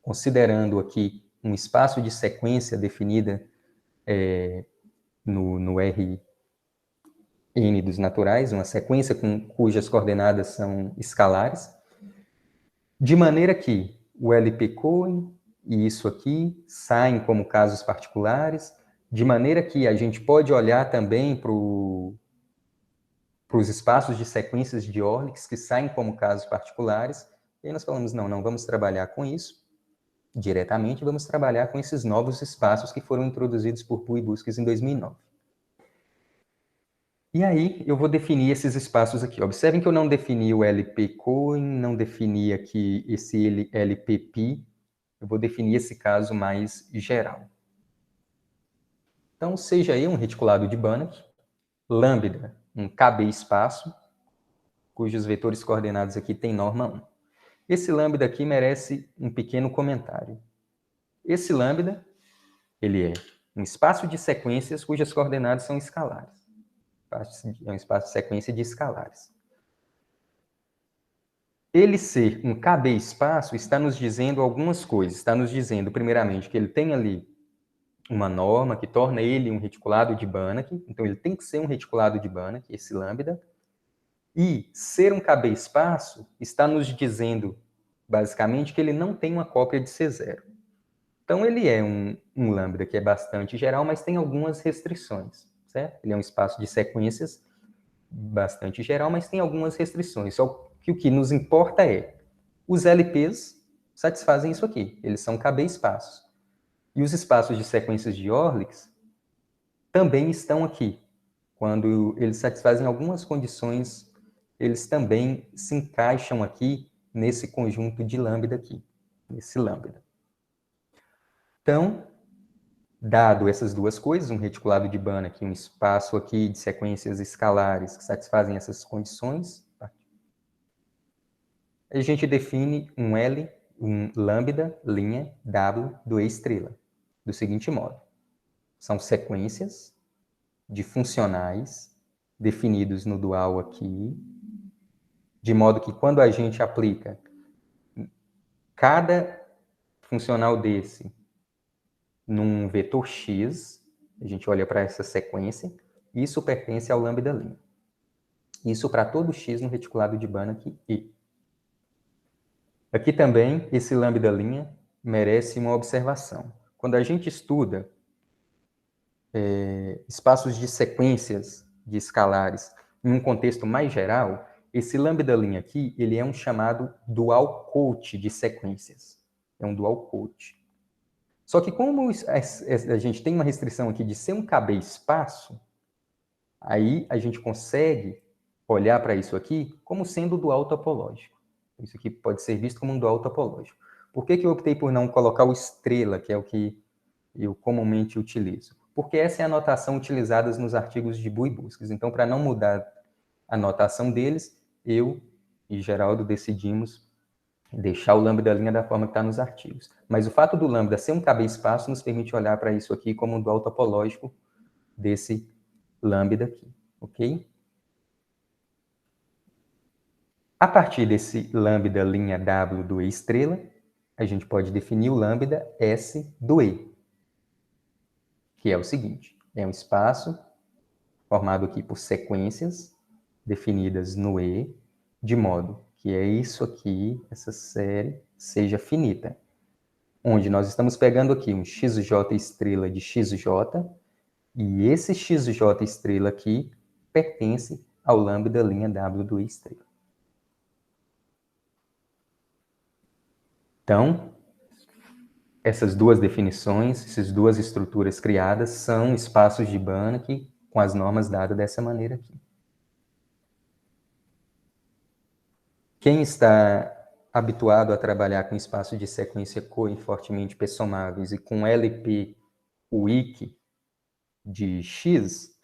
considerando aqui um espaço de sequência definida no Rn dos naturais, uma sequência cujas coordenadas são escalares, de maneira que o LP Cohen e isso aqui saem como casos particulares, de maneira que a gente pode olhar também para os espaços de sequências de Orlick's que saem como casos particulares, E aí nós falamos, não vamos trabalhar com isso diretamente, vamos trabalhar com esses novos espaços que foram introduzidos por Pu e Busquets em 2009. E aí eu vou definir esses espaços aqui. Observem que eu não defini o LP-Cohen, não defini aqui esse LP-Pi, eu vou definir esse caso mais geral. Então, seja aí um reticulado de Banach, lambda, um KB espaço, cujos vetores coordenados aqui têm norma 1. Esse lambda aqui merece um pequeno comentário. Esse lambda, ele é um espaço de sequências cujas coordenadas são escalares. É um espaço de sequência de escalares. Ele ser um KB espaço está nos dizendo algumas coisas. Está nos dizendo, primeiramente, que ele tem ali uma norma que torna ele um reticulado de Banach. Então, ele tem que ser um reticulado de Banach, esse lambda. E ser um KB espaço está nos dizendo, basicamente, que ele não tem uma cópia de C0. Então, ele é um lambda que é bastante geral, mas tem algumas restrições, certo? Ele é um espaço de sequências bastante geral, mas tem algumas restrições. Só que o que nos importa é, os LPs satisfazem isso aqui, eles são KB espaços. E os espaços de sequências de Orlichs também estão aqui. Quando eles satisfazem algumas condições, eles também se encaixam aqui nesse conjunto de lambda aqui, nesse lambda. Então, dado essas duas coisas, um reticulado de Banach, um espaço aqui de sequências escalares que satisfazem essas condições, a gente define um lambda, linha, W do E estrela, do seguinte modo. São sequências de funcionais definidos no dual aqui, de modo que quando a gente aplica cada funcional desse num vetor x, a gente olha para essa sequência, isso pertence ao lambda linha. Isso para todo x no reticulado de Banach I. Aqui também, esse lambda linha merece uma observação. Quando a gente estuda espaços de sequências de escalares em um contexto mais geral, esse lambda linha aqui, ele é um chamado dual coat de sequências. É um dual coat. Só que como a gente tem uma restrição aqui de ser um KB espaço, aí a gente consegue olhar para isso aqui como sendo dual topológico. Isso aqui pode ser visto como um dual topológico. Por que eu optei por não colocar o estrela, que é o que eu comumente utilizo? Porque essa é a notação utilizada nos artigos de Pu e Busquets. Então, para não mudar a notação deles, eu e Geraldo decidimos deixar o lambda linha da forma que está nos artigos. Mas o fato do lambda ser um KB espaço nos permite olhar para isso aqui como um dual topológico desse lambda aqui, ok? A partir desse lambda linha W do E estrela, a gente pode definir o lambda S do E, que é o seguinte, é um espaço formado aqui por sequências definidas no E, de modo que é isso aqui, essa série, seja finita. Onde nós estamos pegando aqui um XJ estrela de XJ, e esse XJ estrela aqui pertence ao lambda linha W do E estrela. Então, essas duas definições, essas duas estruturas criadas, são espaços de Banach com as normas dadas dessa maneira aqui. Quem está habituado a trabalhar com espaços de sequência Cohen fortemente pessomáveis e com LP weak de X,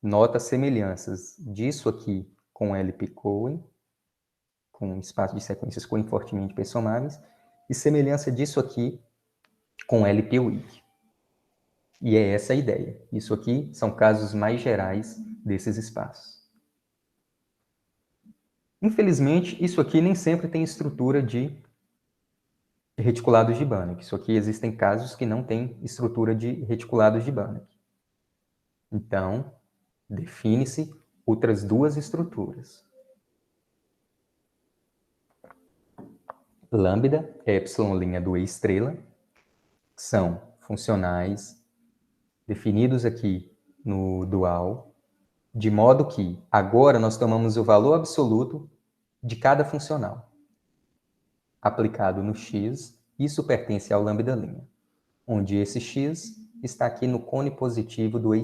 nota semelhanças disso aqui com LP Cohen, com espaço de sequências Cohen fortemente pessomáveis, e semelhança disso aqui com LP weak. E é essa a ideia. Isso aqui são casos mais gerais desses espaços. Infelizmente, isso aqui nem sempre tem estrutura de reticulados de Banach. Isso aqui existem casos que não têm estrutura de reticulados de Banach. Então, define-se outras duas estruturas. Lambda, epsilon' do E estrela, são funcionais definidos aqui no dual, de modo que agora nós tomamos o valor absoluto de cada funcional. aplicado no x, isso pertence ao lambda', onde esse x está aqui no cone positivo do E'.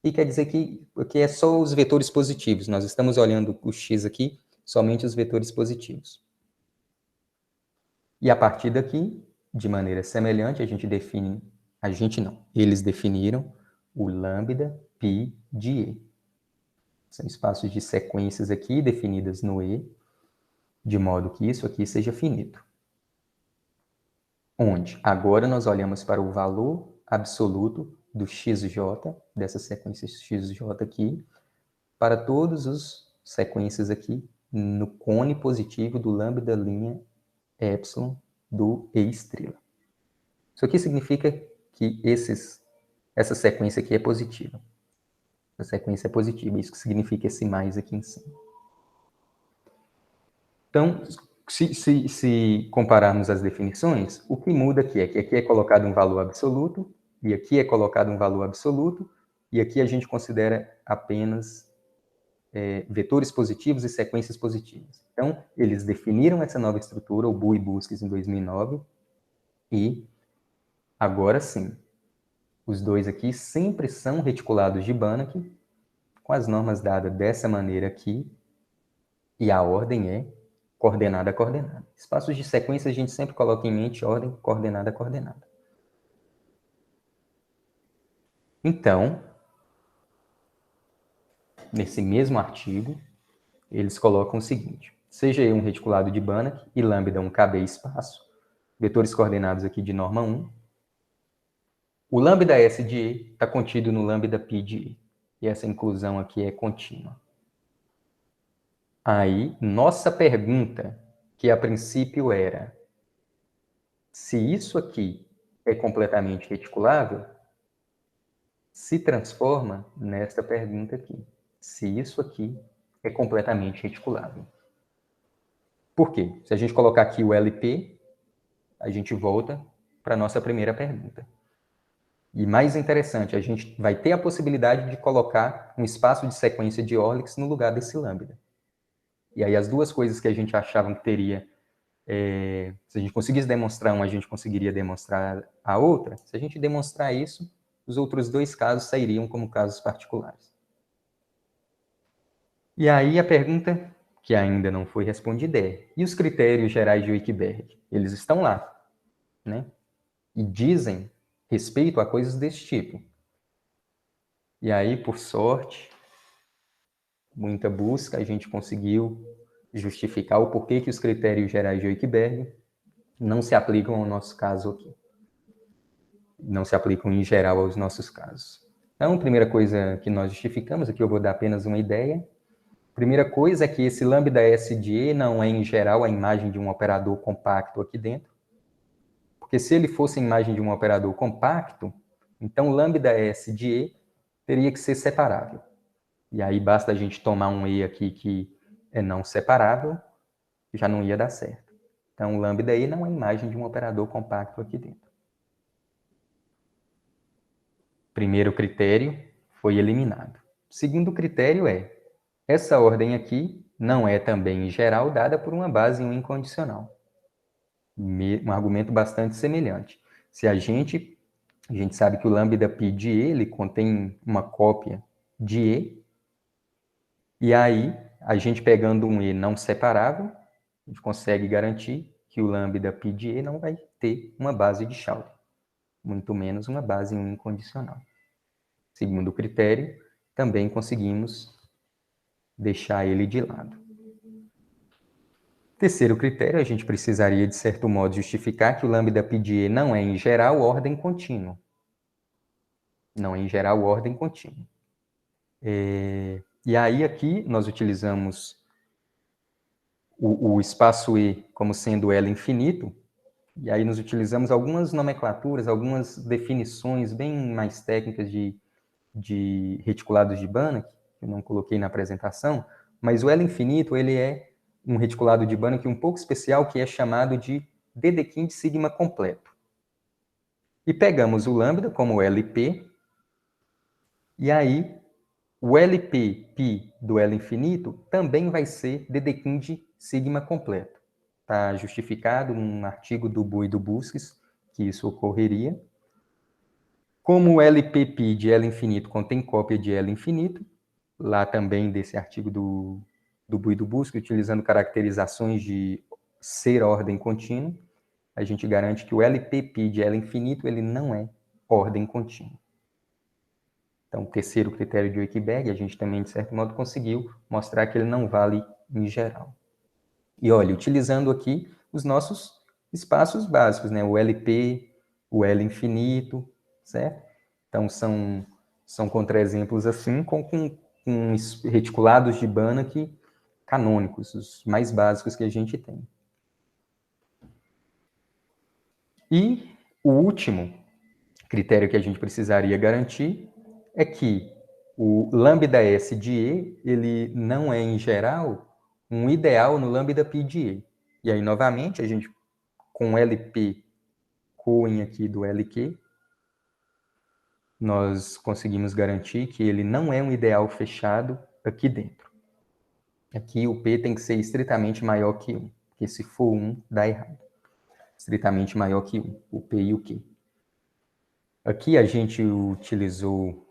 E quer dizer que é só os vetores positivos, nós estamos olhando o x aqui, somente os vetores positivos. E a partir daqui, de maneira semelhante, eles definiram o lambda π de E. São espaços de sequências aqui definidas no E, de modo que isso aqui seja finito. Onde agora nós olhamos para o valor absoluto do xj, dessa sequência xj aqui, para todas as sequências aqui no cone positivo do lambda' epsilon do E'. Isso aqui significa que essa sequência aqui é positiva. A sequência é positiva, isso que significa esse mais aqui em cima. Então, se compararmos as definições, o que muda aqui é que aqui é colocado um valor absoluto, e aqui é colocado um valor absoluto, e aqui a gente considera apenas vetores positivos e sequências positivas. Então, eles definiram essa nova estrutura, o Bu e Busquets, em 2009, e agora sim, os dois aqui sempre são reticulados de Banach, com as normas dadas dessa maneira aqui, e a ordem é coordenada a coordenada. Espaços de sequência a gente sempre coloca em mente ordem coordenada a coordenada. Então, nesse mesmo artigo, eles colocam o seguinte: seja E um reticulado de Banach e lambda um KB espaço, vetores coordenados aqui de norma 1, o lambda S de E está contido no lambda π de E, e essa inclusão aqui é contínua. Aí, nossa pergunta, que a princípio era: se isso aqui é completamente reticulável, se transforma nesta pergunta aqui: se isso aqui é completamente reticulável. Por quê? Se a gente colocar aqui o LP, a gente volta para a nossa primeira pergunta. E mais interessante, a gente vai ter a possibilidade de colocar um espaço de sequência de Orlix no lugar desse lambda. E aí as duas coisas que a gente achava que teria, se a gente conseguisse demonstrar uma, a gente conseguiria demonstrar a outra. Se a gente demonstrar isso, os outros dois casos sairiam como casos particulares. E aí a pergunta que ainda não foi respondida é: e os critérios gerais de Wikberg? Eles estão lá, né? E dizem respeito a coisas desse tipo. E aí, por sorte, muita busca, a gente conseguiu justificar o porquê que os critérios gerais de Wikberg não se aplicam ao nosso caso aqui. Não se aplicam em geral aos nossos casos. Então, a primeira coisa que nós justificamos, aqui eu vou dar apenas uma ideia. Primeira coisa é que esse lambda S de E não é, em geral, a imagem de um operador compacto aqui dentro. Porque se ele fosse a imagem de um operador compacto, então lambda S de E teria que ser separável. E aí basta a gente tomar um E aqui que é não separável, já não ia dar certo. Então, lambda E não é a imagem de um operador compacto aqui dentro. Primeiro critério foi eliminado. Segundo critério é: essa ordem aqui não é também, em geral, dada por uma base em um incondicional. Um argumento bastante semelhante. Se a gente sabe que o lambda π de E ele contém uma cópia de E, e aí, a gente pegando um E não separável, a gente consegue garantir que o lambda π de E não vai ter uma base de Schauder, muito menos uma base em um incondicional. Segundo o critério, também conseguimos deixar ele de lado. Terceiro critério, a gente precisaria, de certo modo, justificar que o lambda π de E não é, em geral, ordem contínua. Não é, em geral, ordem contínua. E aí, aqui, nós utilizamos o espaço E como sendo L infinito, e aí nós utilizamos algumas nomenclaturas, algumas definições bem mais técnicas de reticulados de Banach, que eu não coloquei na apresentação, mas o L infinito, ele é um reticulado de Banach um pouco especial, que é chamado de Dedekind sigma completo. E pegamos o lambda como LP, e aí o LP π do L infinito também vai ser Dedekind sigma completo. está justificado num artigo do Boole e do Busques que isso ocorreria. Como o LPP de L infinito contém cópia de L infinito, lá também desse artigo do Boole e do Busques, utilizando caracterizações de ser ordem contínua, a gente garante que o LPP de L infinito ele não é ordem contínua. Então, o terceiro critério de Wakeberg, a gente também, de certo modo, conseguiu mostrar que ele não vale em geral. E olha, utilizando aqui os nossos espaços básicos, né? O LP, o L infinito, certo? Então, são contra-exemplos assim, com reticulados de Banach canônicos, os mais básicos que a gente tem. E o último critério que a gente precisaria garantir é que o lambda S de E, ele não é, em geral, um ideal no lambda π de E. E aí, novamente, a gente, com LP coen aqui do LQ, nós conseguimos garantir que ele não é um ideal fechado aqui dentro. Aqui o P tem que ser estritamente maior que 1, porque se for 1, dá errado. Estritamente maior que 1, o P e o Q. Aqui a gente utilizou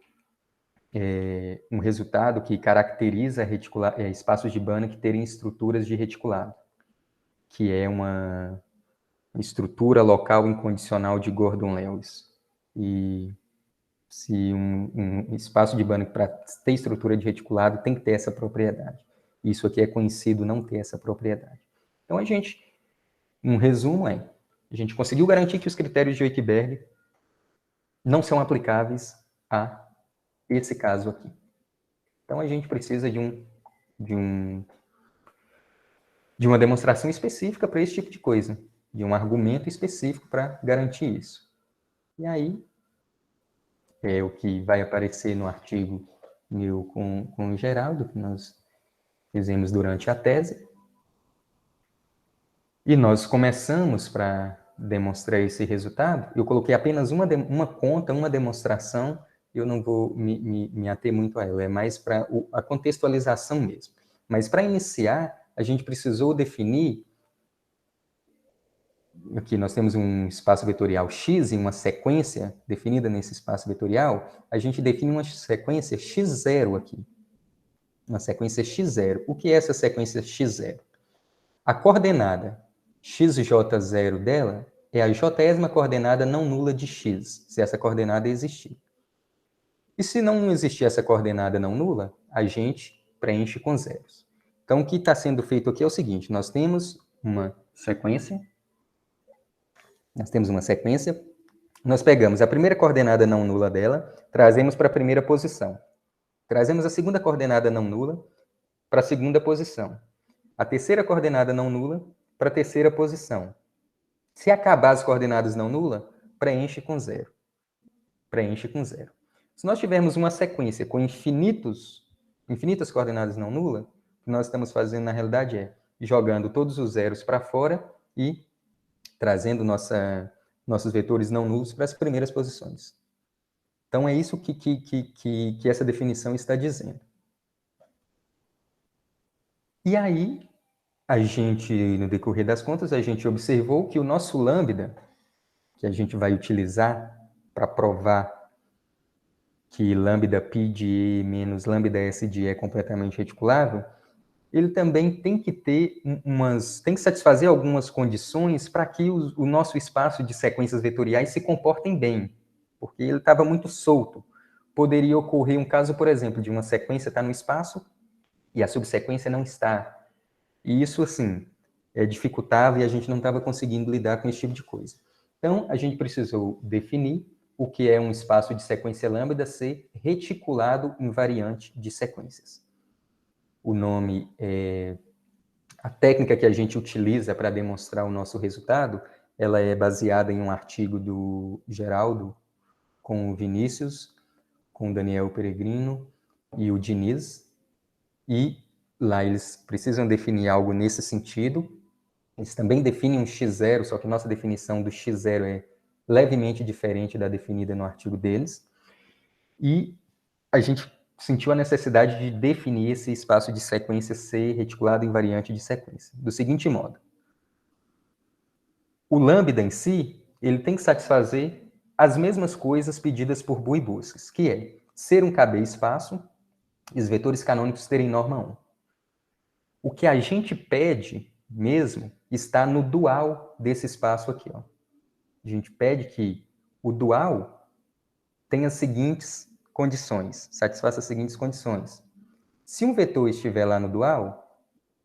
um resultado que caracteriza espaços de Banach terem estruturas de reticulado, que é uma estrutura local incondicional de Gordon-Lewis. E se um espaço de Banach, para ter estrutura de reticulado, tem que ter essa propriedade. Isso aqui é conhecido não ter essa propriedade. Então, um resumo a gente conseguiu garantir que os critérios de Wakeberg não são aplicáveis a esse caso aqui. Então, a gente precisa de uma demonstração específica para esse tipo de coisa, de um argumento específico para garantir isso. E aí, é o que vai aparecer no artigo meu com o Geraldo, que nós fizemos durante a tese. E nós começamos para demonstrar esse resultado. Eu coloquei apenas uma conta, uma demonstração, eu não vou me ater muito a ela, é mais para a contextualização mesmo. Mas para iniciar, a gente precisou definir. Aqui nós temos um espaço vetorial X e uma sequência definida nesse espaço vetorial. A gente define uma sequência x0 aqui. Uma sequência x0. O que é essa sequência x0? A coordenada xj0 dela é a jésima coordenada não nula de x, se essa coordenada existir. E se não existir essa coordenada não nula, a gente preenche com zeros. Então, o que está sendo feito aqui é o seguinte, nós temos uma sequência, nós pegamos a primeira coordenada não nula dela, trazemos para a primeira posição. Trazemos a segunda coordenada não nula para a segunda posição. A terceira coordenada não nula para a terceira posição. Se acabar as coordenadas não nula, preenche com zero. Preenche com zero. Se nós tivermos uma sequência com infinitas coordenadas não nula, o que nós estamos fazendo na realidade é jogando todos os zeros para fora e trazendo nossos vetores não nulos para as primeiras posições. Então, é isso que essa definição está dizendo. E aí, no decorrer das contas, a gente observou que o nosso lambda, que a gente vai utilizar para provar que lambda π de E menos lambda S de E é completamente reticulável, ele também tem que tem que satisfazer algumas condições para que o nosso espaço de sequências vetoriais se comportem bem, porque ele estava muito solto. Poderia ocorrer um caso, por exemplo, de uma sequência estar no espaço e a subsequência não está. E isso, assim, dificultava e a gente não estava conseguindo lidar com esse tipo de coisa. Então, a gente precisou definir o que é um espaço de sequência lambda ser reticulado invariante de sequências. O nome, a técnica que a gente utiliza para demonstrar o nosso resultado, ela é baseada em um artigo do Geraldo com o Vinícius, com o Daniel Peregrino e o Diniz, e lá eles precisam definir algo nesse sentido. Eles também definem um x0, só que nossa definição do x0 é levemente diferente da definida no artigo deles. E a gente sentiu a necessidade de definir esse espaço de sequência ser reticulado invariante de sequência, do seguinte modo. O lambda em si, ele tem que satisfazer as mesmas coisas pedidas por Boole e Bosques, que é ser um KB-espaço e os vetores canônicos terem norma 1. O que a gente pede mesmo está no dual desse espaço aqui. Ó. A gente pede que o dual tenha as seguintes condições, satisfaça as seguintes condições. Se um vetor estiver lá no dual,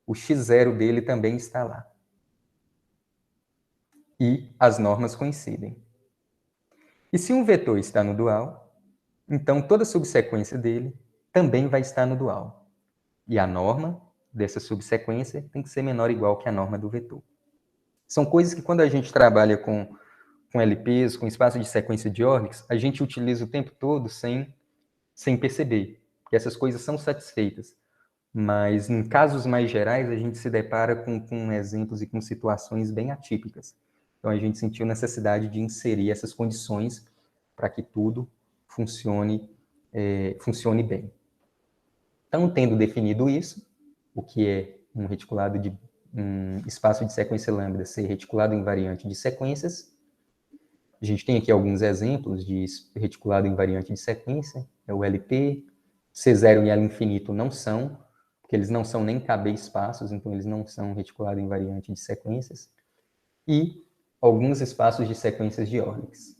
o x0 dele também está lá. E as normas coincidem. E se um vetor está no dual, então toda subsequência dele também vai estar no dual. E a norma dessa subsequência tem que ser menor ou igual que a norma do vetor. São coisas que quando a gente trabalha com LPs, com espaço de sequência de Orlix, a gente utiliza o tempo todo sem perceber que essas coisas são satisfeitas. Mas em casos mais gerais, a gente se depara com exemplos e com situações bem atípicas. Então, a gente sentiu necessidade de inserir essas condições para que tudo funcione bem. Então, tendo definido isso, o que é um reticulado de um espaço de sequência lambda ser reticulado invariante de sequências, a gente tem aqui alguns exemplos de reticulado invariante de sequência, é o LP, C0 e L infinito não são, porque eles não são nem KB espaços, então eles não são reticulado invariante de sequências, e alguns espaços de sequências de Orlix.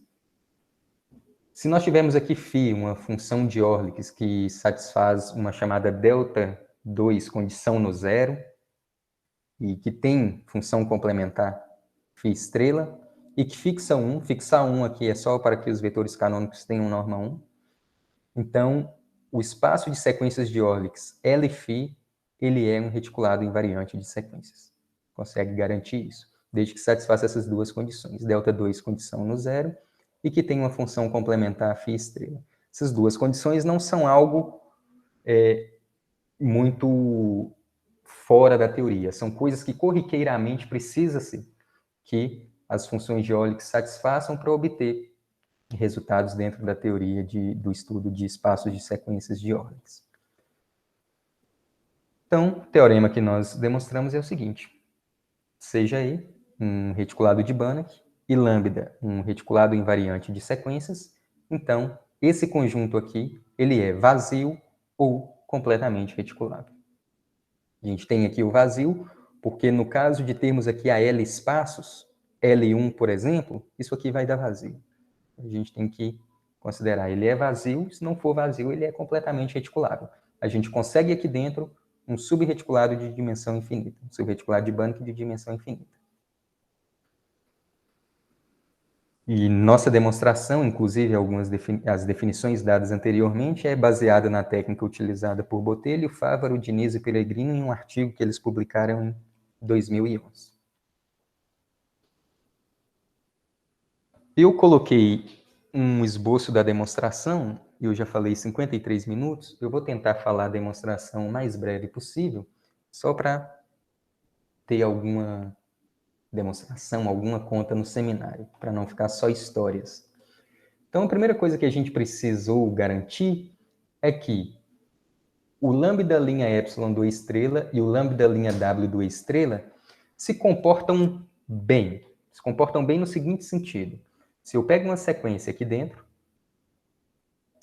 Se nós tivermos aqui φ, uma função de Orlix que satisfaz uma chamada delta2 condição no zero, e que tem função complementar φ estrela, e que fixar 1 aqui é só para que os vetores canônicos tenham norma 1. Então, o espaço de sequências de Orlix L e φ, ele é um reticulado invariante de sequências. Consegue garantir isso, desde que satisfaça essas duas condições, delta2 condição no zero, e que tenha uma função complementar φ estrela. Essas duas condições não são algo muito fora da teoria, são coisas que corriqueiramente precisa-se que as funções de Orlix satisfaçam para obter resultados dentro da teoria do estudo de espaços de sequências de Orlix. Então, o teorema que nós demonstramos é o seguinte: seja E um reticulado de Banach e lambda um reticulado invariante de sequências, então esse conjunto aqui ele é vazio ou completamente reticulado. A gente tem aqui o vazio, porque no caso de termos aqui a L espaços, L1, por exemplo, isso aqui vai dar vazio. A gente tem que considerar, ele é vazio, se não for vazio, ele é completamente reticulado. A gente consegue aqui dentro um subreticulado de dimensão infinita, um subreticulado de Banach de dimensão infinita. E nossa demonstração, inclusive as definições dadas anteriormente, é baseada na técnica utilizada por Botelho, Fávaro, Diniz e Pellegrino em um artigo que eles publicaram em 2011. Eu coloquei um esboço da demonstração, e eu já falei 53 minutos, eu vou tentar falar a demonstração o mais breve possível, só para ter alguma demonstração, alguma conta no seminário, para não ficar só histórias. Então, a primeira coisa que a gente precisou garantir é que o lambda linha epsilon do estrela e o lambda linha w do estrela se comportam bem. Se comportam bem no seguinte sentido. Se eu pego uma sequência aqui dentro,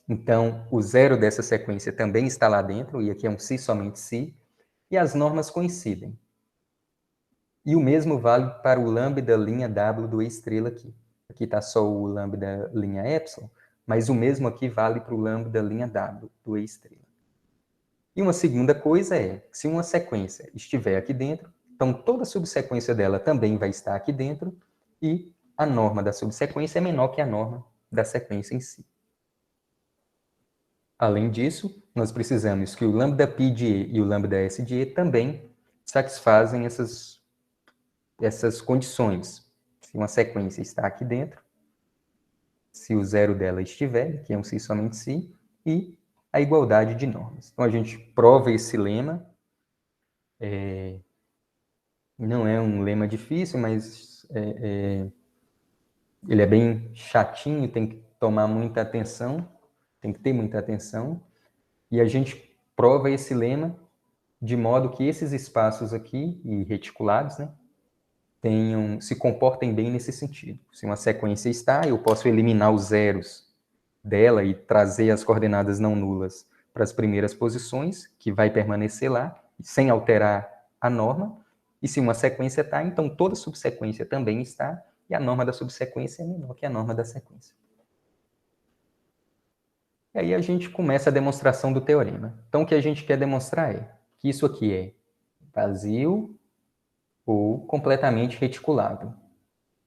então o zero dessa sequência também está lá dentro, e aqui é um si somente si, e as normas coincidem. E o mesmo vale para o lambda linha w do estrela aqui. Aqui está só o lambda linha epsilon, mas o mesmo aqui vale para o lambda linha w do estrela. E uma segunda coisa é, se uma sequência estiver aqui dentro, então toda subsequência dela também vai estar aqui dentro, e a norma da subsequência é menor que a norma da sequência em si. Além disso, nós precisamos que o lambda π de E e o lambda S de E também satisfazem essas condições. Se uma sequência está aqui dentro, se o zero dela estiver, que é um si somente si, e a igualdade de normas. Então, a gente prova esse lema. Não é um lema difícil, mas ele é bem chatinho, tem que tomar muita atenção, tem que ter muita atenção. E a gente prova esse lema de modo que esses espaços aqui, e reticulados, né, se comportem bem nesse sentido. Se uma sequência está, eu posso eliminar os zeros dela e trazer as coordenadas não nulas para as primeiras posições, que vai permanecer lá, sem alterar a norma. E se uma sequência está, então toda subsequência também está, e a norma da subsequência é menor que a norma da sequência. E aí a gente começa a demonstração do teorema. Então o que a gente quer demonstrar é que isso aqui é vazio ou completamente reticulado,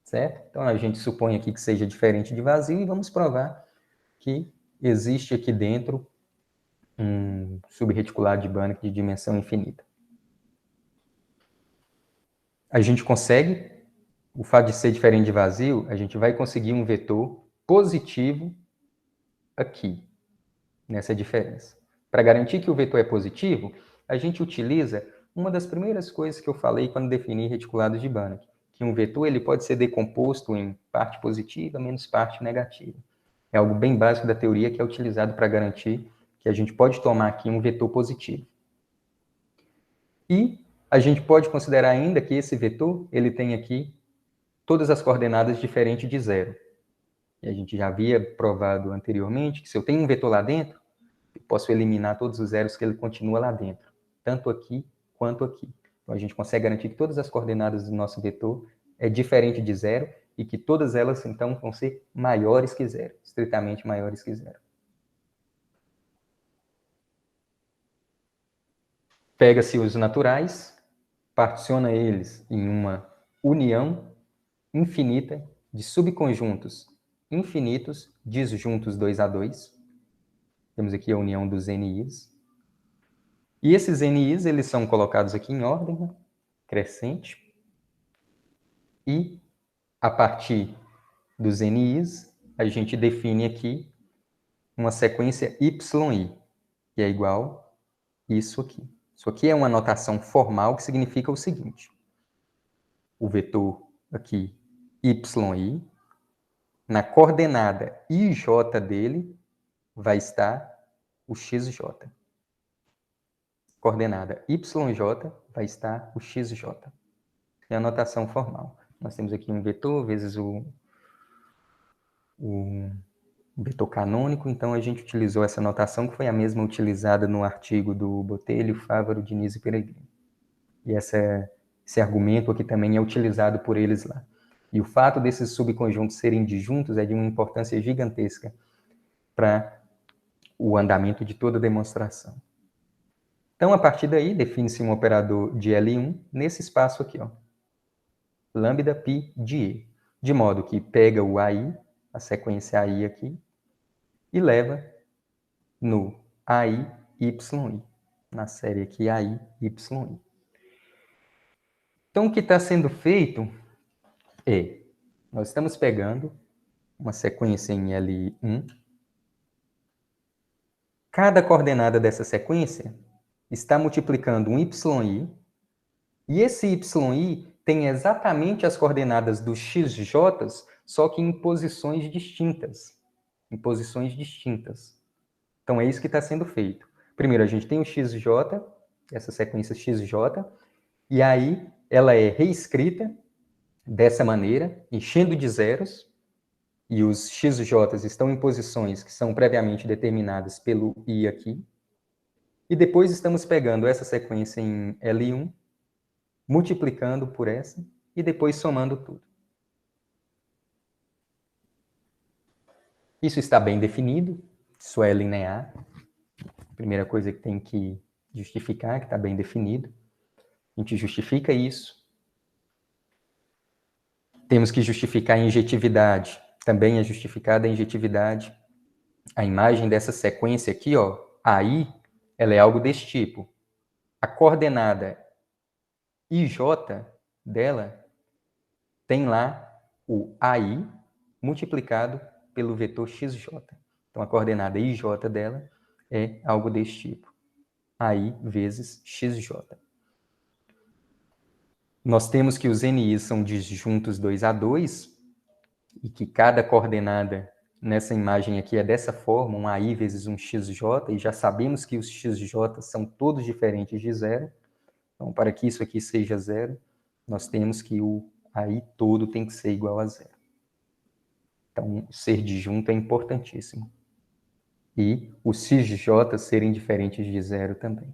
certo? Então a gente supõe aqui que seja diferente de vazio e vamos provar que existe aqui dentro um subreticulado de Banach de dimensão infinita. A gente consegue, o fato de ser diferente de vazio, a gente vai conseguir um vetor positivo aqui, nessa diferença. Para garantir que o vetor é positivo, a gente utiliza uma das primeiras coisas que eu falei quando defini reticulados de Banach, que um vetor ele pode ser decomposto em parte positiva menos parte negativa. É algo bem básico da teoria que é utilizado para garantir que a gente pode tomar aqui um vetor positivo. E a gente pode considerar ainda que esse vetor ele tem aqui todas as coordenadas diferentes de zero. E a gente já havia provado anteriormente que se eu tenho um vetor lá dentro, eu posso eliminar todos os zeros que ele continua lá dentro, tanto aqui quanto aqui. Então a gente consegue garantir que todas as coordenadas do nosso vetor é diferente de zero e que todas elas, então, vão ser maiores que zero, estritamente maiores que zero. Pega-se os naturais, particiona eles em uma união infinita de subconjuntos infinitos disjuntos 2 a 2. Temos aqui a união dos NIs. E esses NIs, eles são colocados aqui em ordem, né, crescente. E, a partir dos NIs, a gente define aqui uma sequência YI, que é igual a isso aqui. Isso aqui é uma notação formal que significa o seguinte. O vetor aqui, YI, na coordenada IJ dele, vai estar o XJ. Coordenada YJ vai estar o XJ. É a notação formal. Nós temos aqui um vetor vezes o vetor canônico, então a gente utilizou essa notação que foi a mesma utilizada no artigo do Botelho, Fávaro, Diniz e Peregrino. E esse argumento aqui também é utilizado por eles lá. E o fato desses subconjuntos serem disjuntos é de uma importância gigantesca para o andamento de toda a demonstração. Então, a partir daí, define-se um operador de L1 nesse espaço aqui, ó, lambda π de E, de modo que pega o AI, a sequência AI aqui, e leva no AI YI, na série aqui AI YI. Então, o que está sendo feito é, nós estamos pegando uma sequência em L1, cada coordenada dessa sequência está multiplicando um YI, e esse YI tem exatamente as coordenadas dos XJs, só que em posições distintas. Em posições distintas. Então, é isso que está sendo feito. Primeiro, a gente tem o XJ, essa sequência XJ, e aí ela é reescrita dessa maneira, enchendo de zeros, e os XJs estão em posições que são previamente determinadas pelo I aqui. E depois estamos pegando essa sequência em L1, multiplicando por essa, e depois somando tudo. Isso está bem definido, isso é linear. A primeira coisa que tem que justificar é que está bem definido. A gente justifica isso. Temos que justificar a injetividade. Também é justificada a injetividade. A imagem dessa sequência aqui, ó, AI, ela é algo desse tipo. A coordenada IJ dela tem lá o AI multiplicado pelo vetor XJ. Então, a coordenada IJ dela é algo desse tipo. AI vezes XJ. Nós temos que os NIs são disjuntos 2 a 2 e que cada coordenada nessa imagem aqui é dessa forma, um AI vezes um XJ, e já sabemos que os XJ são todos diferentes de zero. Então, para que isso aqui seja zero, nós temos que o aí todo tem que ser igual a zero. Então, ser disjunto é importantíssimo. E os xj serem diferentes de zero também.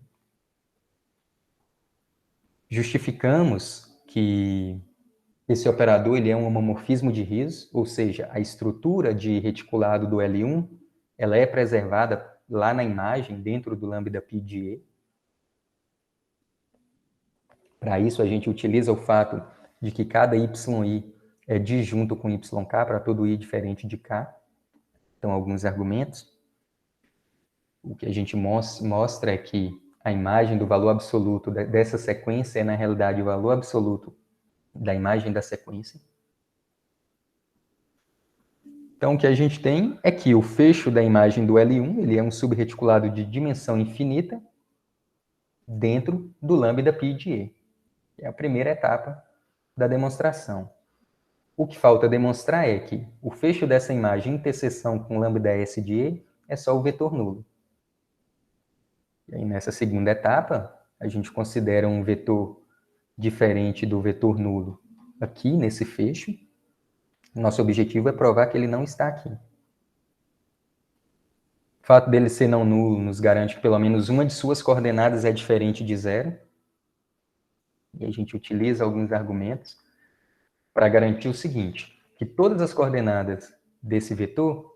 Justificamos que esse operador ele é um homomorfismo de Riesz, ou seja, a estrutura de reticulado do L1 ela é preservada lá na imagem, dentro do lambda π de E. Para isso, a gente utiliza o fato de que cada yi é disjunto com yk para todo i diferente de k. Então, alguns argumentos. O que a gente mostra é que a imagem do valor absoluto dessa sequência é, na realidade, o valor absoluto da imagem da sequência. Então, o que a gente tem é que o fecho da imagem do L1 ele é um subreticulado de dimensão infinita dentro do lambda π de E. É a primeira etapa da demonstração. O que falta demonstrar é que o fecho dessa imagem em interseção com lambda S de E é só o vetor nulo. E aí, nessa segunda etapa, a gente considera um vetor diferente do vetor nulo aqui, nesse fecho. Nosso objetivo é provar que ele não está aqui. O fato dele ser não nulo nos garante que pelo menos uma de suas coordenadas é diferente de zero. E a gente utiliza alguns argumentos para garantir o seguinte, que todas as coordenadas desse vetor,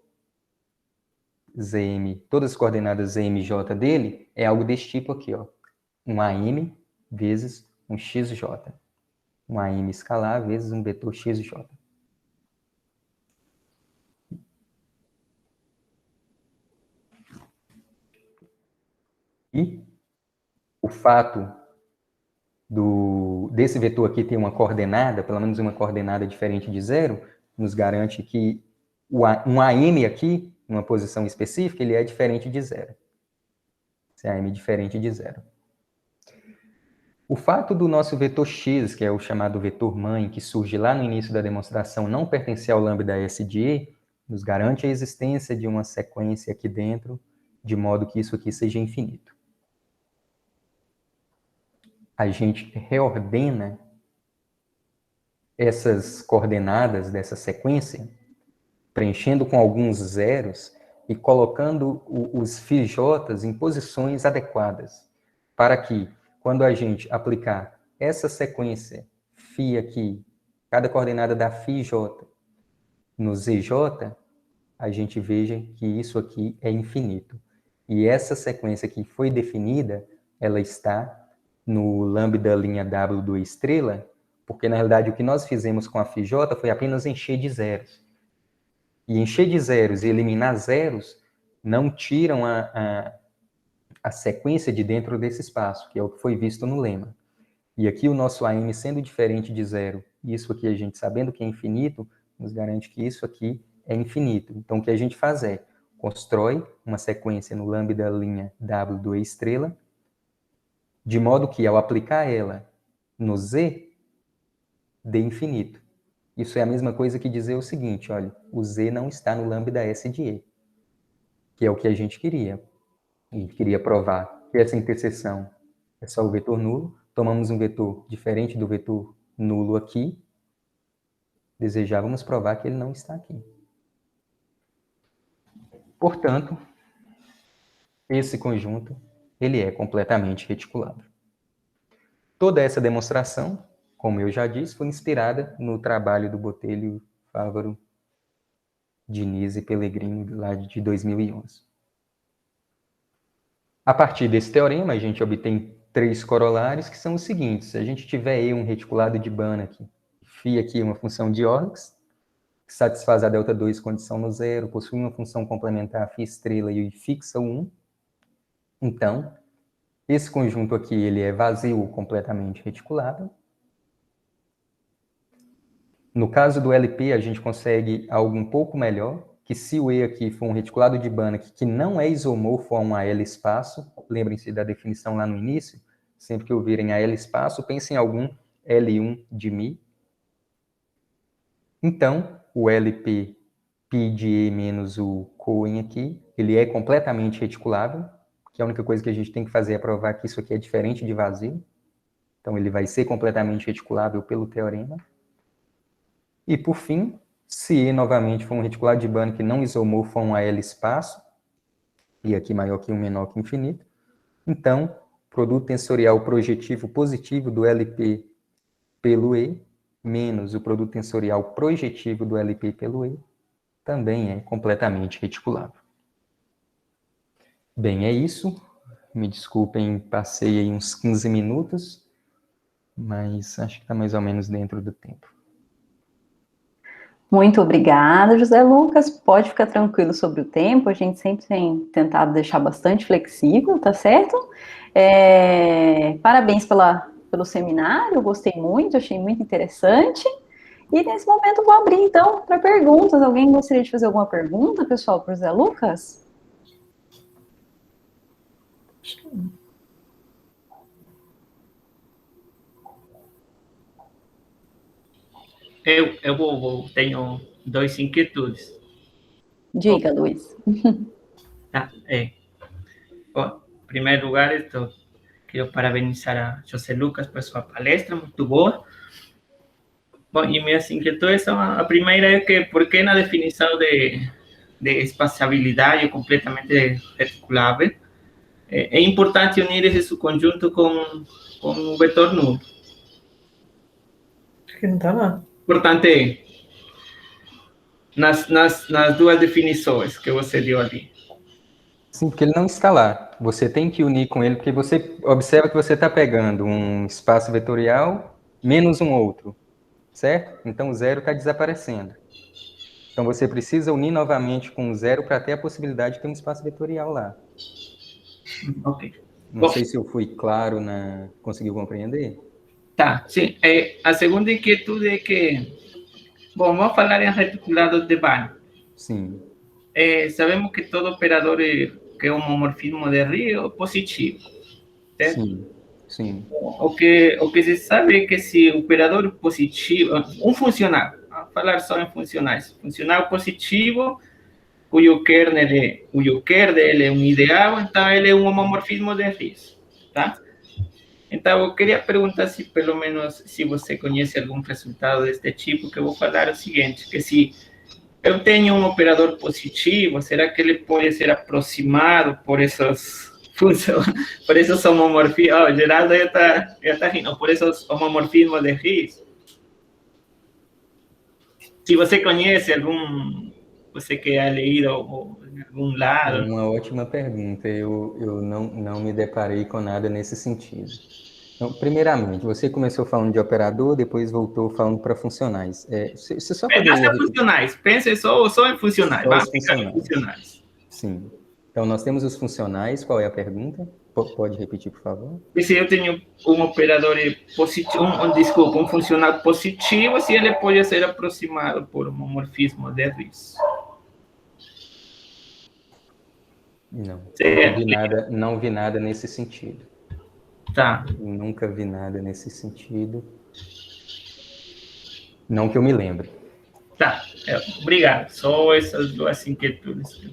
Zm, todas as coordenadas Zmj dele, é algo desse tipo aqui, ó. Um Am vezes um Xj. Um Am escalar vezes um vetor Xj. E o fato desse vetor aqui ter uma coordenada, pelo menos uma coordenada diferente de zero, nos garante que um AM aqui, numa posição específica, ele é diferente de zero. Esse AM é diferente de zero. O fato do nosso vetor x, que é o chamado vetor mãe, que surge lá no início da demonstração, não pertencer ao lambda S de E, nos garante a existência de uma sequência aqui dentro, de modo que isso aqui seja infinito. A gente reordena essas coordenadas dessa sequência, preenchendo com alguns zeros e colocando os φj's em posições adequadas, para que, quando a gente aplicar essa sequência φ aqui, cada coordenada da φj no zj, a gente veja que isso aqui é infinito. E essa sequência que foi definida, ela está no lambda linha W do estrela, porque, na realidade, o que nós fizemos com a φj foi apenas encher de zeros. E encher de zeros e eliminar zeros não tiram a sequência de dentro desse espaço, que é o que foi visto no lema. E aqui o nosso AM sendo diferente de zero, isso aqui a gente sabendo que é infinito, nos garante que isso aqui é infinito. Então, o que a gente faz é, constrói uma sequência no lambda linha W do estrela, de modo que, ao aplicar ela no Z, dê infinito. Isso é a mesma coisa que dizer o seguinte, olha, o Z não está no lambda S de E, que é o que a gente queria. A gente queria provar que essa interseção é só o vetor nulo, tomamos um vetor diferente do vetor nulo aqui, desejávamos provar que ele não está aqui. Portanto, esse conjunto ele é completamente reticulado. Toda essa demonstração, como eu já disse, foi inspirada no trabalho do Botelho, Fávaro, Diniz e Pellegrino, lá de 2011. A partir desse teorema, a gente obtém três corolários, que são os seguintes. Se a gente tiver E um reticulado de Banach, φ aqui uma função de Orx, que satisfaz a delta-2 condição no zero, possui uma função complementar φ estrela e fixa o 1, então, esse conjunto aqui ele é vazio completamente reticulado. No caso do LP, a gente consegue algo um pouco melhor, que se o E aqui for um reticulado de Banach que não é isomorfo a uma L espaço, lembrem-se da definição lá no início, sempre que ouvirem a L espaço, pensem em algum L1 de Mi. Então, o LP π de E menos o Cohen aqui, ele é completamente reticulável, que a única coisa que a gente tem que fazer é provar que isso aqui é diferente de vazio. Então, ele vai ser completamente reticulável pelo teorema. E, por fim, se E novamente for um reticulado de Banach não isomorfo a um AL espaço, e aqui maior que 1, menor que infinito, então, produto tensorial projetivo positivo do LP pelo E, menos o produto tensorial projetivo do LP pelo E, também é completamente reticulável. Bem, é isso. Me desculpem, passei aí uns 15 minutos, mas acho que está mais ou menos dentro do tempo. Muito obrigada, José Lucas. Pode ficar tranquilo sobre o tempo, a gente sempre tem tentado deixar bastante flexível, tá certo? Parabéns pelo seminário, gostei muito, achei muito interessante. E nesse momento eu vou abrir, então, para perguntas. Alguém gostaria de fazer alguma pergunta, pessoal, para o José Lucas? Tenho duas inquietudes. Diga, Luiz. Tá, bom, em primeiro lugar, quero parabenizar a José Lucas por sua palestra, muito boa. Bom, e minhas inquietudes são, a primeira é que, por que na definição de espaciabilidade completamente reticulável, é importante unir esse subconjunto com o vetor nulo? Acho que não tá lá. Importante nas duas definições que você deu ali. Sim, porque ele não está lá. Você tem que unir com ele, porque você observa que você está pegando um espaço vetorial menos um outro, certo? Então o zero está desaparecendo. Então você precisa unir novamente com o zero para ter a possibilidade de ter um espaço vetorial lá. Ok. Não sei se eu fui claro conseguiu compreender? Tá, sim. A segunda inquietude é que, bom, vamos falar em reticulados de Banach. Sim. Sabemos que todo operador que é homomorfismo de Rio é positivo, certo? Sim, sim. O que se sabe é que se o operador positivo, um funcional, vamos falar só em funcionais, funcional positivo, cujo kernel dele é um ideal, então ele é um homomorfismo de Rio, tá? Então, eu queria perguntar se, pelo menos, se você conhece algum resultado deste tipo, que eu vou falar o seguinte, que se eu tenho um operador positivo, será que ele pode ser aproximado por esses homomorfismos? Oh, Geraldo já está rindo, por esses homomorfismos de Ries? Se você conhece você que ha leído em algum lado. É uma ótima pergunta. Eu não me deparei com nada nesse sentido. Então, primeiramente, você começou falando de operador, depois voltou falando para funcionais. Você só poderia... funcionais. Pense só em funcionais. Vamos ficar em funcionais. Sim. Então, nós temos os funcionais. Qual é a pergunta? Pode repetir, por favor? E se eu tenho um operador positivo, um funcional positivo, se ele pode ser aproximado por um homomorfismo de Ries? Não vi nada nesse sentido. Tá. Nunca vi nada nesse sentido. Não que eu me lembre. Tá. Obrigado. Só essas duas inquietudes.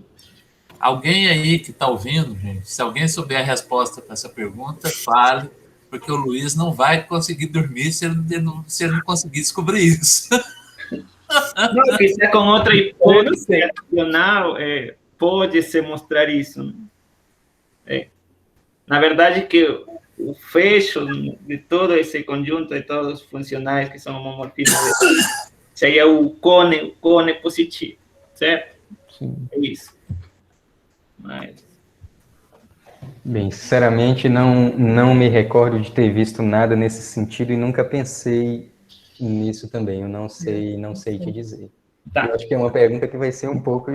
Alguém aí que está ouvindo, gente, se alguém souber a resposta para essa pergunta, fale, porque o Luiz não vai conseguir dormir se ele não conseguir descobrir isso. Não, que se com outra hipótese adicional, pode-se mostrar isso. Na verdade, que o fecho de todo esse conjunto de todos os funcionais que são homomorfismos seria o cone positivo, certo? Sim. É isso. Mas... Bem, sinceramente, não me recordo de ter visto nada nesse sentido e nunca pensei nisso também. Eu não sei te dizer. Tá. Eu acho que é uma pergunta que vai ser um pouco...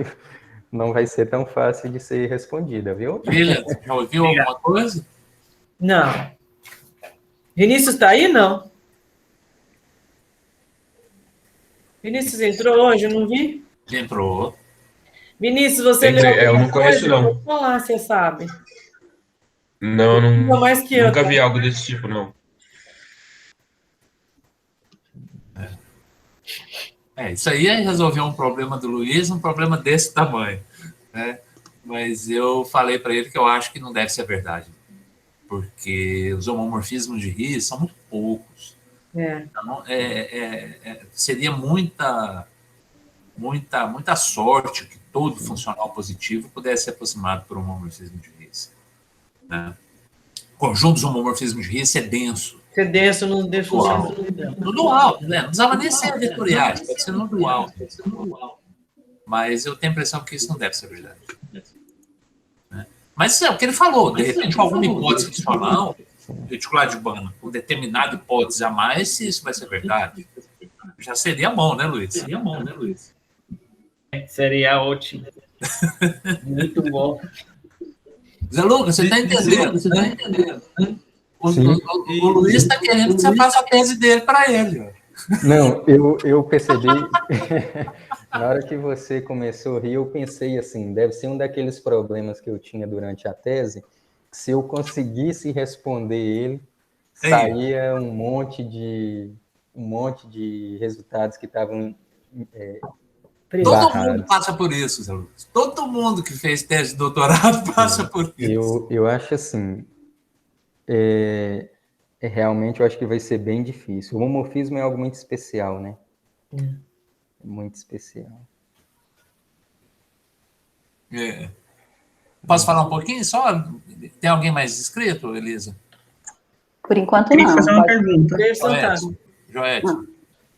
Não vai ser tão fácil de ser respondida, viu? William, já ouviu alguma coisa? Não. Vinícius está aí, não? Vinícius entrou hoje, eu não vi? Entrou. Vinícius, você leu eu não conheço, não. Vamos lá, você sabe. Não, mais que eu, nunca tá? vi algo desse tipo, não. Isso aí é resolver um problema do Luiz, um problema desse tamanho, né? Mas eu falei para ele que eu acho que não deve ser verdade, porque os homomorfismos de Ries são muito poucos. Então, seria muita sorte que todo funcional positivo pudesse ser aproximado por um homomorfismo de Riese. Né? O conjunto dos homomorfismos de Riese é denso. Ser denso não funciona. No dual, né? Não precisava nem ser vetoriais, pode ser no dual. Mas eu tenho a impressão que isso não deve ser verdade. Né? Mas é o que ele falou, de repente, alguma hipótese funcional, reticular de Banach, com determinada hipótese a mais, se isso vai ser verdade. Já seria bom, né, Luiz? Seria ótimo. Muito bom. Zé Lucas, você está entendendo? Né? O Luiz está querendo que você faça a tese dele para ele. Ó. Não, eu percebi, na hora que você começou a rir, eu pensei assim, deve ser um daqueles problemas que eu tinha durante a tese, que se eu conseguisse responder ele, saía um monte de resultados que estavam todo mundo passa por isso, Zé Lucas. Todo mundo que fez tese de doutorado passa por isso. Eu acho assim, realmente eu acho que vai ser bem difícil. O homomorfismo é algo muito especial, né? Muito especial. Posso falar um pouquinho só? Tem alguém mais inscrito, Elisa? Por enquanto, Queria não. fazer uma pergunta. Joete.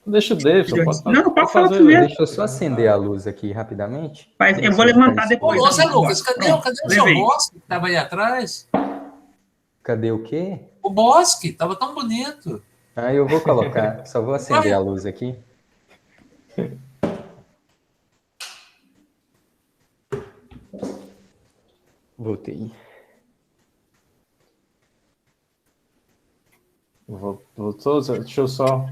Deixa o Davidson. Não, pode falar primeiro. Deixa eu só acender a luz aqui rapidamente. Mas eu vou levantar depois. Ô, Zé Lucas, cadê o seu bosque que estava aí atrás? Cadê o quê? O bosque, estava tão bonito. Eu vou colocar, só vou acender a luz aqui. Voltei. Deixa eu só...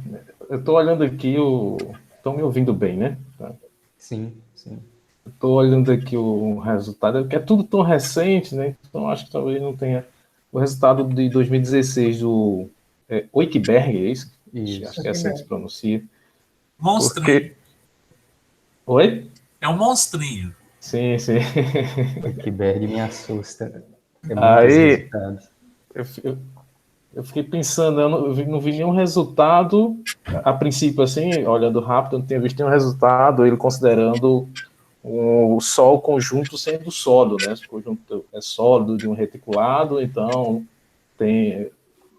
Eu estou olhando aqui Estão me ouvindo bem, né? Tá. Sim. Estou olhando aqui o resultado, porque é tudo tão recente, né? Então acho que talvez não tenha... O resultado de 2016 do Oikberg, é isso? Acho que é assim que se pronuncia. Monstrinho. Oi? É um monstrinho. Sim. Oikberg me assusta. Aí, eu fiquei pensando, eu não vi nenhum resultado, a princípio, assim, olhando rápido, eu não tinha visto nenhum resultado, ele considerando o Sol conjunto sendo sólido, né? Se o conjunto é sólido de um reticulado, então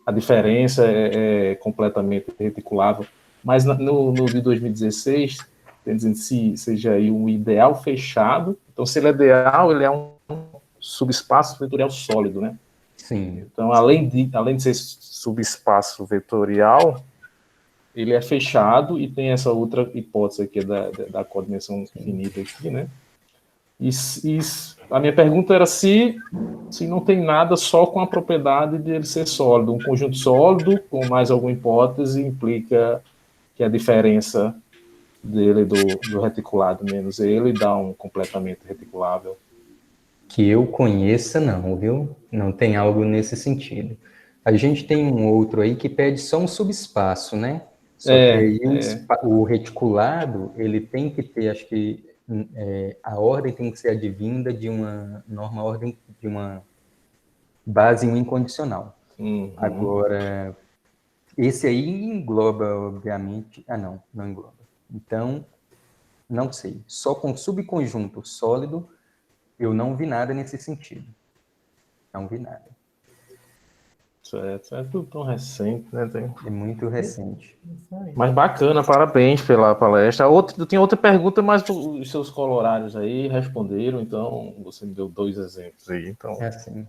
a diferença é completamente reticulável. Mas no de 2016, tem dizendo se seja aí um ideal fechado, então se ele é ideal, ele é um subespaço vetorial sólido, né? Sim. Então, além de ser subespaço vetorial, ele é fechado e tem essa outra hipótese aqui da coordinação finita aqui, né? E a minha pergunta era se não tem nada só com a propriedade de ele ser sólido. Um conjunto sólido, com mais alguma hipótese, implica que a diferença dele do reticulado menos ele dá um completamente reticulável. Que eu conheça, não, viu? Não tem algo nesse sentido. A gente tem um outro aí que pede só um subespaço, né? Só que aí o reticulado, ele tem que ter, acho que a ordem tem que ser advinda de uma ordem, de uma base incondicional. Agora, esse aí engloba, obviamente... não engloba. Então, não sei. Só com subconjunto sólido, eu não vi nada nesse sentido. Não vi nada. É tudo tão recente, né? É muito recente. Mas bacana, parabéns pela palestra. Tinha outra pergunta, mas os seus colorários aí responderam, então você me deu 2 exemplos aí. Então, assim.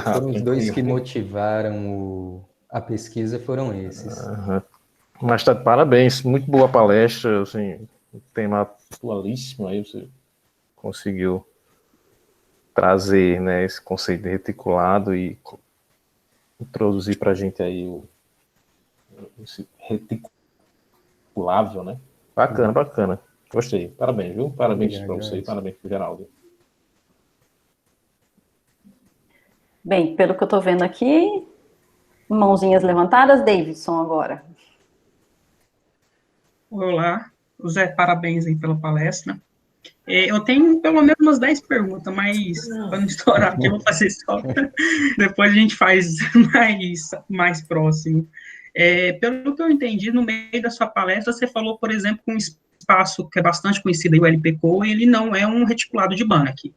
Foram os 2 que motivaram a pesquisa, foram esses. Mas parabéns, muito boa palestra, assim, um tema atualíssimo aí, você conseguiu trazer, né, esse conceito de reticulado e introduzir para a gente aí esse reticulável, né? Bacana. Gostei. Parabéns, viu? Parabéns para você e parabéns para o Geraldo. Bem, pelo que eu estou vendo aqui, mãozinhas levantadas, Davidson agora. Olá, Zé, parabéns aí pela palestra. Eu tenho pelo menos umas 10 perguntas, mas para não estourar aqui, eu vou fazer só. Depois a gente faz mais próximo. Pelo que eu entendi, no meio da sua palestra, você falou, por exemplo, que um espaço que é bastante conhecido aí, o LPCO, ele não é um reticulado de Banach.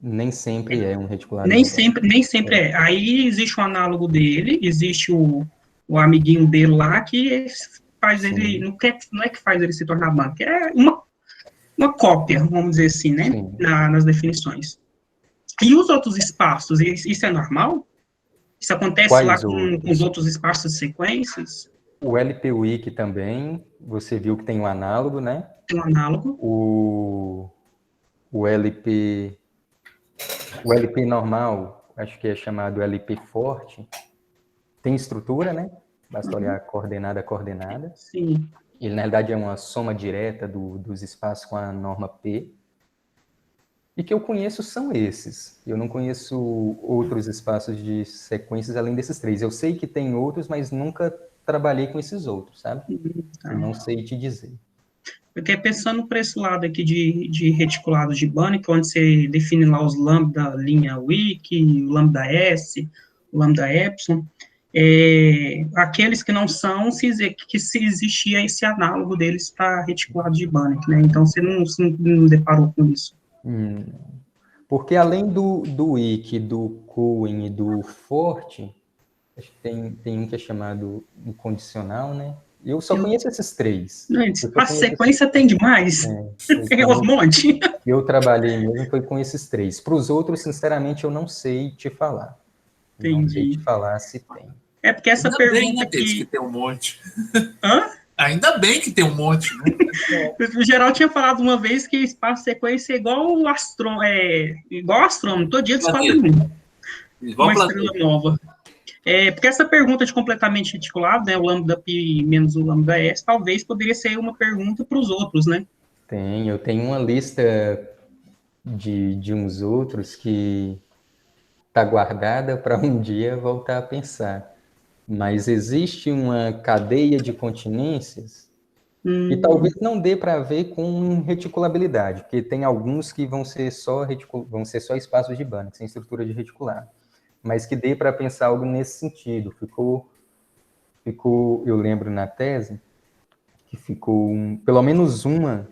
Nem sempre é um reticulado Nem de Banach. sempre é. Aí existe um análogo dele, existe o amiguinho dele lá que faz Sim. ele, não é que faz ele se tornar Banach, é uma cópia, vamos dizer assim, né, nas definições. E os outros espaços, isso é normal? Isso acontece Quais lá com os outros espaços de sequências? O LP-Wiki também, você viu que tem um análogo, né? Tem um análogo. O LP normal, acho que é chamado LP forte, tem estrutura, né? Basta olhar coordenada a coordenada. Sim. Ele, na realidade, é uma soma direta dos espaços com a norma P. E que eu conheço são esses. Eu não conheço outros espaços de sequências além desses 3. Eu sei que tem outros, mas nunca trabalhei com esses outros, sabe? Eu não sei te dizer. Porque pensando por esse lado aqui de reticulados de Banach, onde você define lá os lambda linha wiki, o lambda S, o lambda epsilon, aqueles que não são, se existia esse análogo deles para reticulados de Banach, né? Então você não deparou com isso. Porque além do wiki, do Cohen e do forte, acho que tem um que é chamado incondicional, né? Eu só conheço esses 3. A sequência tem demais. Tem um monte. Eu trabalhei mesmo foi com esses 3. Para os outros, sinceramente, eu não sei te falar. Entendi. Não sei te falar se tem. É porque essa Ainda pergunta bem, né, que tem um monte. Hã? Ainda bem que tem um monte. O Geraldo tinha falado uma vez que espaço sequência é igual astrônomo. Todo dia descobre uma estrela nova. Porque essa pergunta de completamente reticulado, né, o lambda pi menos o lambda s, talvez poderia ser uma pergunta para os outros, né? Eu tenho uma lista de uns outros que está guardada para um dia voltar a pensar. Mas existe uma cadeia de continências que talvez não dê para ver com reticulabilidade, porque tem alguns que vão ser só espaços de Banach, sem estrutura de reticular. Mas que dê para pensar algo nesse sentido. Ficou, eu lembro na tese, que ficou pelo menos uma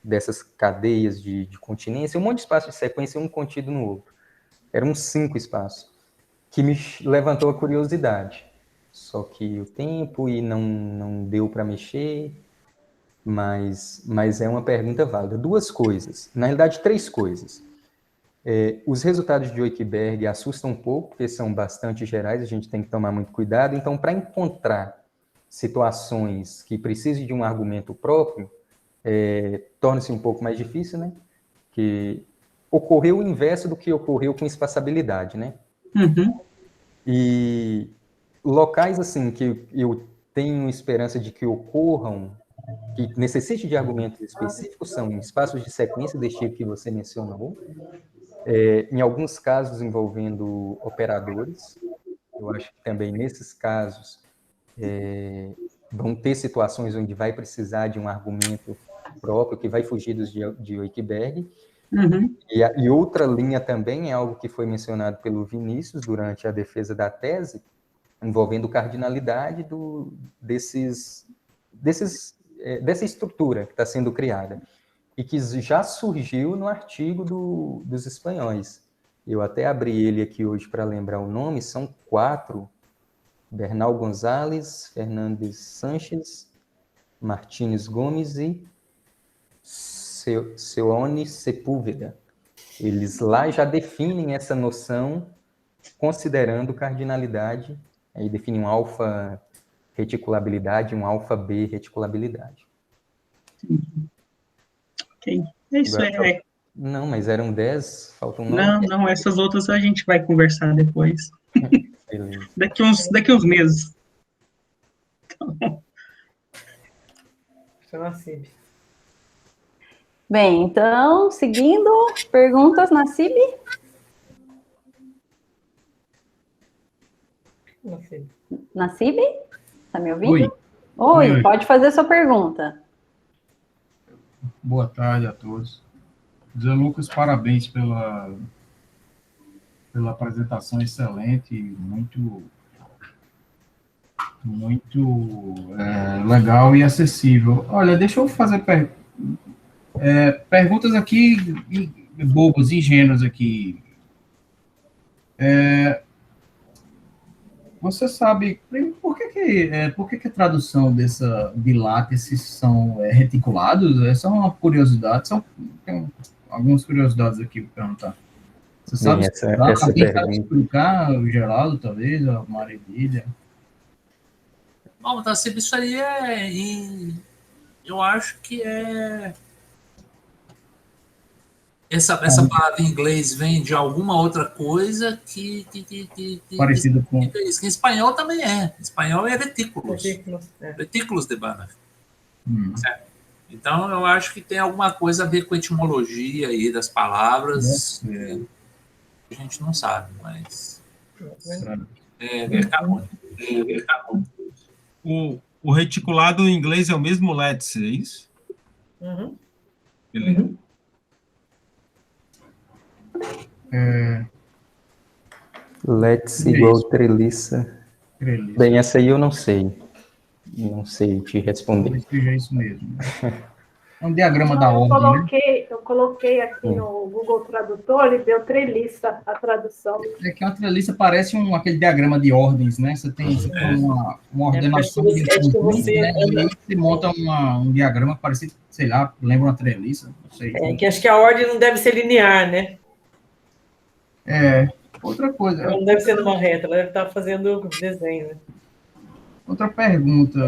dessas cadeias de continência, um monte de espaços de sequência, um contido no outro. Eram 5 espaços, que me levantou a curiosidade. Só que o tempo e não deu para mexer, mas é uma pergunta válida. 2 coisas, na realidade 3 coisas. Os resultados de Oeckberg assustam um pouco, porque são bastante gerais, a gente tem que tomar muito cuidado. Então, para encontrar situações que precisem de um argumento próprio, torna-se um pouco mais difícil, né? Que ocorreu o inverso do que ocorreu com espaçabilidade, né? Uhum. E locais, assim, que eu tenho esperança de que ocorram, que necessitem de argumentos específicos, são espaços de sequência desse tipo que você mencionou, em alguns casos envolvendo operadores. Eu acho que também nesses casos vão ter situações onde vai precisar de um argumento próprio, que vai fugir dos de Oeckberg. Uhum. E outra linha também é algo que foi mencionado pelo Vinícius durante a defesa da tese, envolvendo cardinalidade dessa estrutura que está sendo criada, e que já surgiu no artigo dos espanhóis. Eu até abri ele aqui hoje para lembrar o nome, são 4, Bernal González, Fernandes Sanches, Martínez Gomes e Seone Sepúlveda. Eles lá já definem essa noção considerando cardinalidade, aí definem um alfa reticulabilidade, um alfa B reticulabilidade. Ok, isso agora, Não, mas eram 10, faltam 9. Não, essas outras a gente vai conversar depois. daqui uns meses. Bem, então, seguindo, perguntas, Nassib? Nassib? Tá me ouvindo? Oi, pode fazer sua pergunta. Boa tarde a todos. Zé Lucas, parabéns pela apresentação excelente, muito Muito legal e acessível. Olha, deixa eu fazer perguntas aqui bobas, ingênuas aqui. Você sabe por que a tradução de látices são reticulados? Essa é uma curiosidade. Tem algumas curiosidades aqui para perguntar. Você sabe alguém sabe explicar, o Geraldo, talvez, a Marília? Bom, tá, isso aí eu acho que essa palavra em inglês vem de alguma outra coisa que parecido com isso. Em espanhol também é. Em espanhol é retículos. Retículos de Banach. Certo? Então, eu acho que tem alguma coisa a ver com a etimologia aí das palavras. A gente não sabe, mas O reticulado em inglês é o mesmo lattice, é isso? Beleza. Lattice igual treliça. Bem, essa aí eu não sei. Não sei te responder. Talvez seja isso mesmo. É um diagrama da ordem, eu coloquei aqui no Google Tradutor e deu treliça a tradução. É que uma treliça parece aquele diagrama de ordens, né? Você tem uma ordenação de conjuntos, né? E aí você monta um diagrama parecido, sei lá, lembra uma treliça, não sei. Que acho que a ordem não deve ser linear, né? Outra coisa. Ela não deve ser numa reta, ela deve estar fazendo desenho, né? Outra pergunta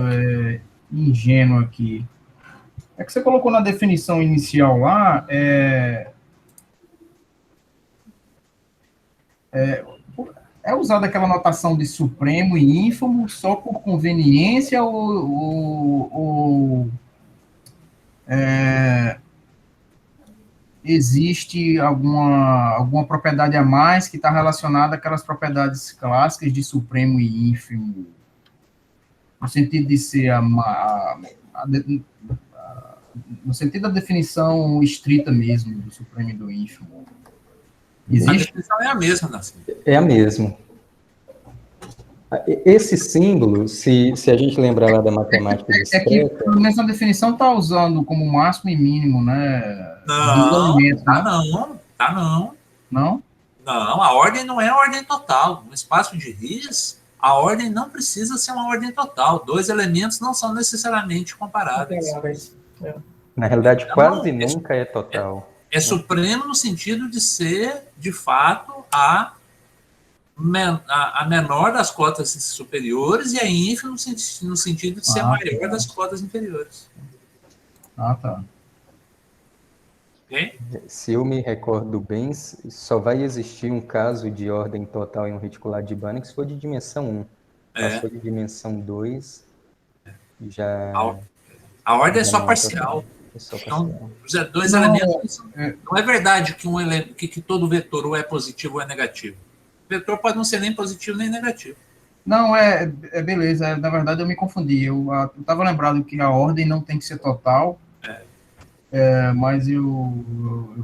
ingênua aqui. É que você colocou na definição inicial lá, é usada aquela notação de supremo e ínfimo só por conveniência ou existe alguma propriedade a mais que está relacionada àquelas propriedades clássicas de supremo e ínfimo, no sentido de ser no sentido da definição estrita mesmo do supremo e do ínfimo. Existe? A definição é a mesma, Nassim. É a mesma. Esse símbolo, se a gente lembrar lá da matemática discreta... que, pelo menos na definição, está usando como máximo e mínimo, né? Não, tá não. Não? Não, a ordem não é a ordem total. No espaço de Ries, a ordem não precisa ser uma ordem total. Dois elementos não são necessariamente comparáveis. Na realidade, quase nunca é total. É supremo no sentido de ser, de fato, a menor das cotas superiores e a ínfima no sentido de ser a maior das cotas inferiores. Tá. Okay? Se eu me recordo bem, só vai existir um caso de ordem total em um reticulado de Banach se for de dimensão 1. Se for de dimensão 2, já... A ordem é só parcial. Então, dois elementos... Não é verdade que todo vetor ou é positivo ou é negativo. O vetor pode não ser nem positivo nem negativo. Não, beleza. Na verdade, eu me confundi. Eu estava lembrado que a ordem não tem que ser total, mas eu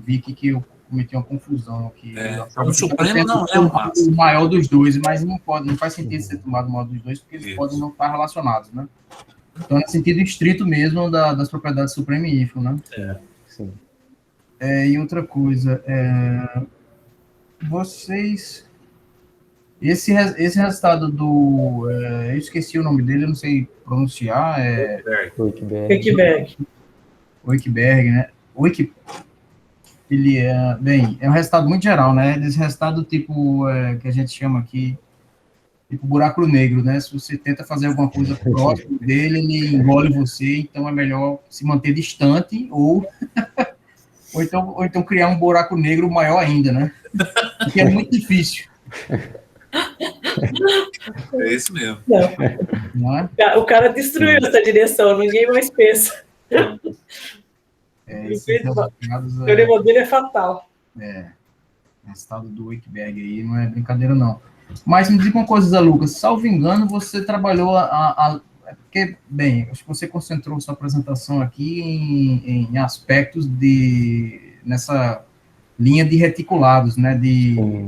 vi que eu cometi uma confusão aqui. O supremo não é o máximo. O maior dos dois, mas não faz sentido ser tomado o maior dos dois, porque eles podem não estar relacionados, né? Então, no sentido estrito mesmo das propriedades supremo e ínfimo, né? Sim. E outra coisa, vocês... Esse resultado do... eu esqueci o nome dele, eu não sei pronunciar. Oikberg, né? Ele é um resultado muito geral, né? Esse resultado tipo que a gente chama aqui tipo buraco negro, né? Se você tenta fazer alguma coisa próximo dele, ele engole você, então é melhor se manter distante ou então criar um buraco negro maior ainda, né? Porque é muito difícil. É isso mesmo. Não é? O cara destruiu essa direção, ninguém mais pensa. O teorema dele é fatal. O resultado do Oikberg aí não é brincadeira, não. Mas me diga uma coisa, Zé Lucas, salvo engano, você trabalhou porque, bem, acho que você concentrou sua apresentação aqui em aspectos nessa linha de reticulados, né?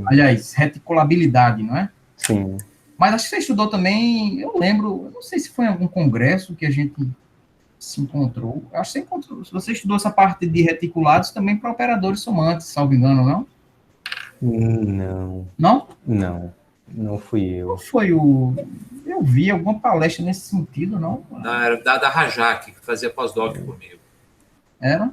Aliás, reticulabilidade, não é? Sim. Mas acho que você estudou também, eu lembro, eu não sei se foi em algum congresso que a gente se encontrou. Acho que você encontrou, você estudou essa parte de reticulados também para operadores somantes, salvo engano, não? Não. Não? Não. Não fui eu. Não foi o... Eu vi alguma palestra nesse sentido, não? Era da Rajak, que fazia pós-doc comigo. Era?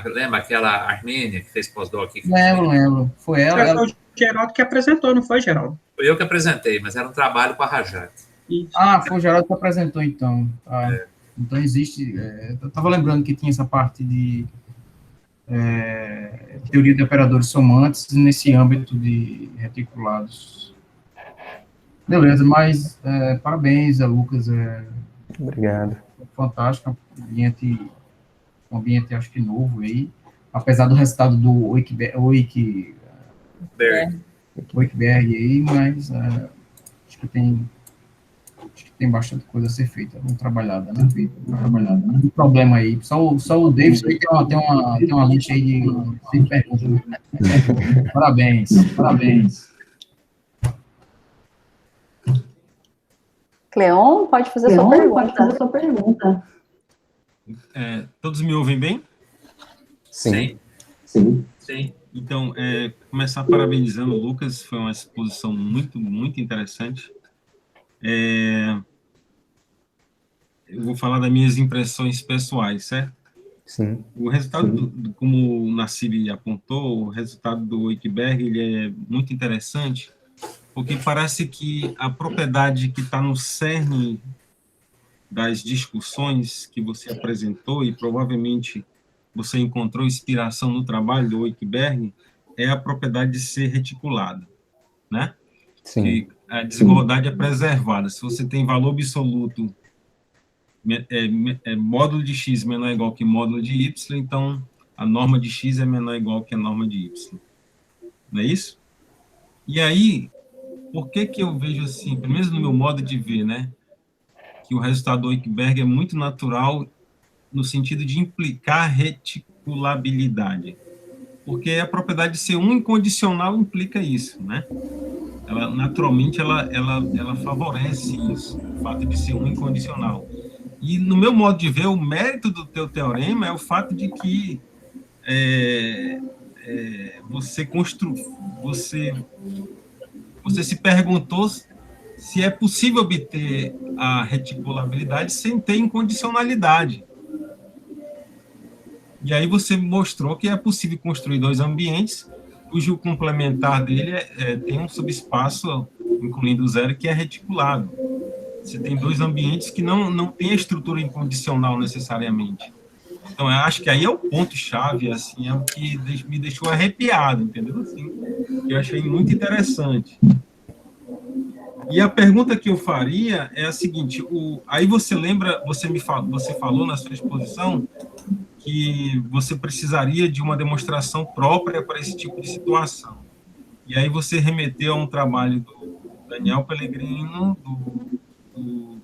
Lembra aquela armênia que fez pós-doc? Lembro. Foi ela. Foi o Geraldo que apresentou, não foi, Geraldo? Foi eu que apresentei, mas era um trabalho com a Rajak. Ah, foi o Geraldo que apresentou, então. Então existe... eu estava lembrando que tinha essa parte de teoria de operadores somantes nesse âmbito de reticulados. Beleza, mas parabéns, Lucas. Obrigado. Fantástico, um ambiente acho que novo aí, apesar do resultado do Wikberg aí, mas acho que tem bastante coisa a ser feita, bem trabalhada, né? Não tem problema aí. Só o Davis aí tem uma lista aí de perguntas. Parabéns. Cleon, pode fazer sua pergunta. Todos me ouvem bem? Sim. Então, começar parabenizando o Lucas, foi uma exposição muito, muito interessante. Eu vou falar das minhas impressões pessoais, certo? Sim. O resultado, como o Nassib apontou, o resultado do Wikberg, ele é muito interessante, porque parece que a propriedade que está no cerne das discussões que você apresentou, e provavelmente você encontrou inspiração no trabalho do Wikberg, é a propriedade de ser reticulada, né? Sim. E a desigualdade é preservada. Se você tem valor absoluto, módulo de x menor ou igual que módulo de y, então a norma de x é menor ou igual que a norma de y. Não é isso? E aí, por que eu vejo assim, pelo menos no meu modo de ver, né, que o resultado do Wikberg é muito natural no sentido de implicar reticulabilidade? Porque a propriedade de ser incondicional implica isso, né? Naturalmente, ela favorece isso, o fato de ser incondicional. E, no meu modo de ver, o mérito do teu teorema é o fato de que você se perguntou se é possível obter a reticulabilidade sem ter incondicionalidade. E aí você mostrou que é possível construir dois ambientes, cujo complementar dele tem um subespaço, incluindo o zero, que é reticulado. Você tem dois ambientes que não tem a estrutura incondicional necessariamente. Então, eu acho que aí é o ponto-chave, assim, é o que me deixou arrepiado, entendeu? Assim, eu achei muito interessante. E a pergunta que eu faria é a seguinte, aí você lembra, você falou na sua exposição que você precisaria de uma demonstração própria para esse tipo de situação. E aí você remeteu a um trabalho do Daniel Pellegrino, do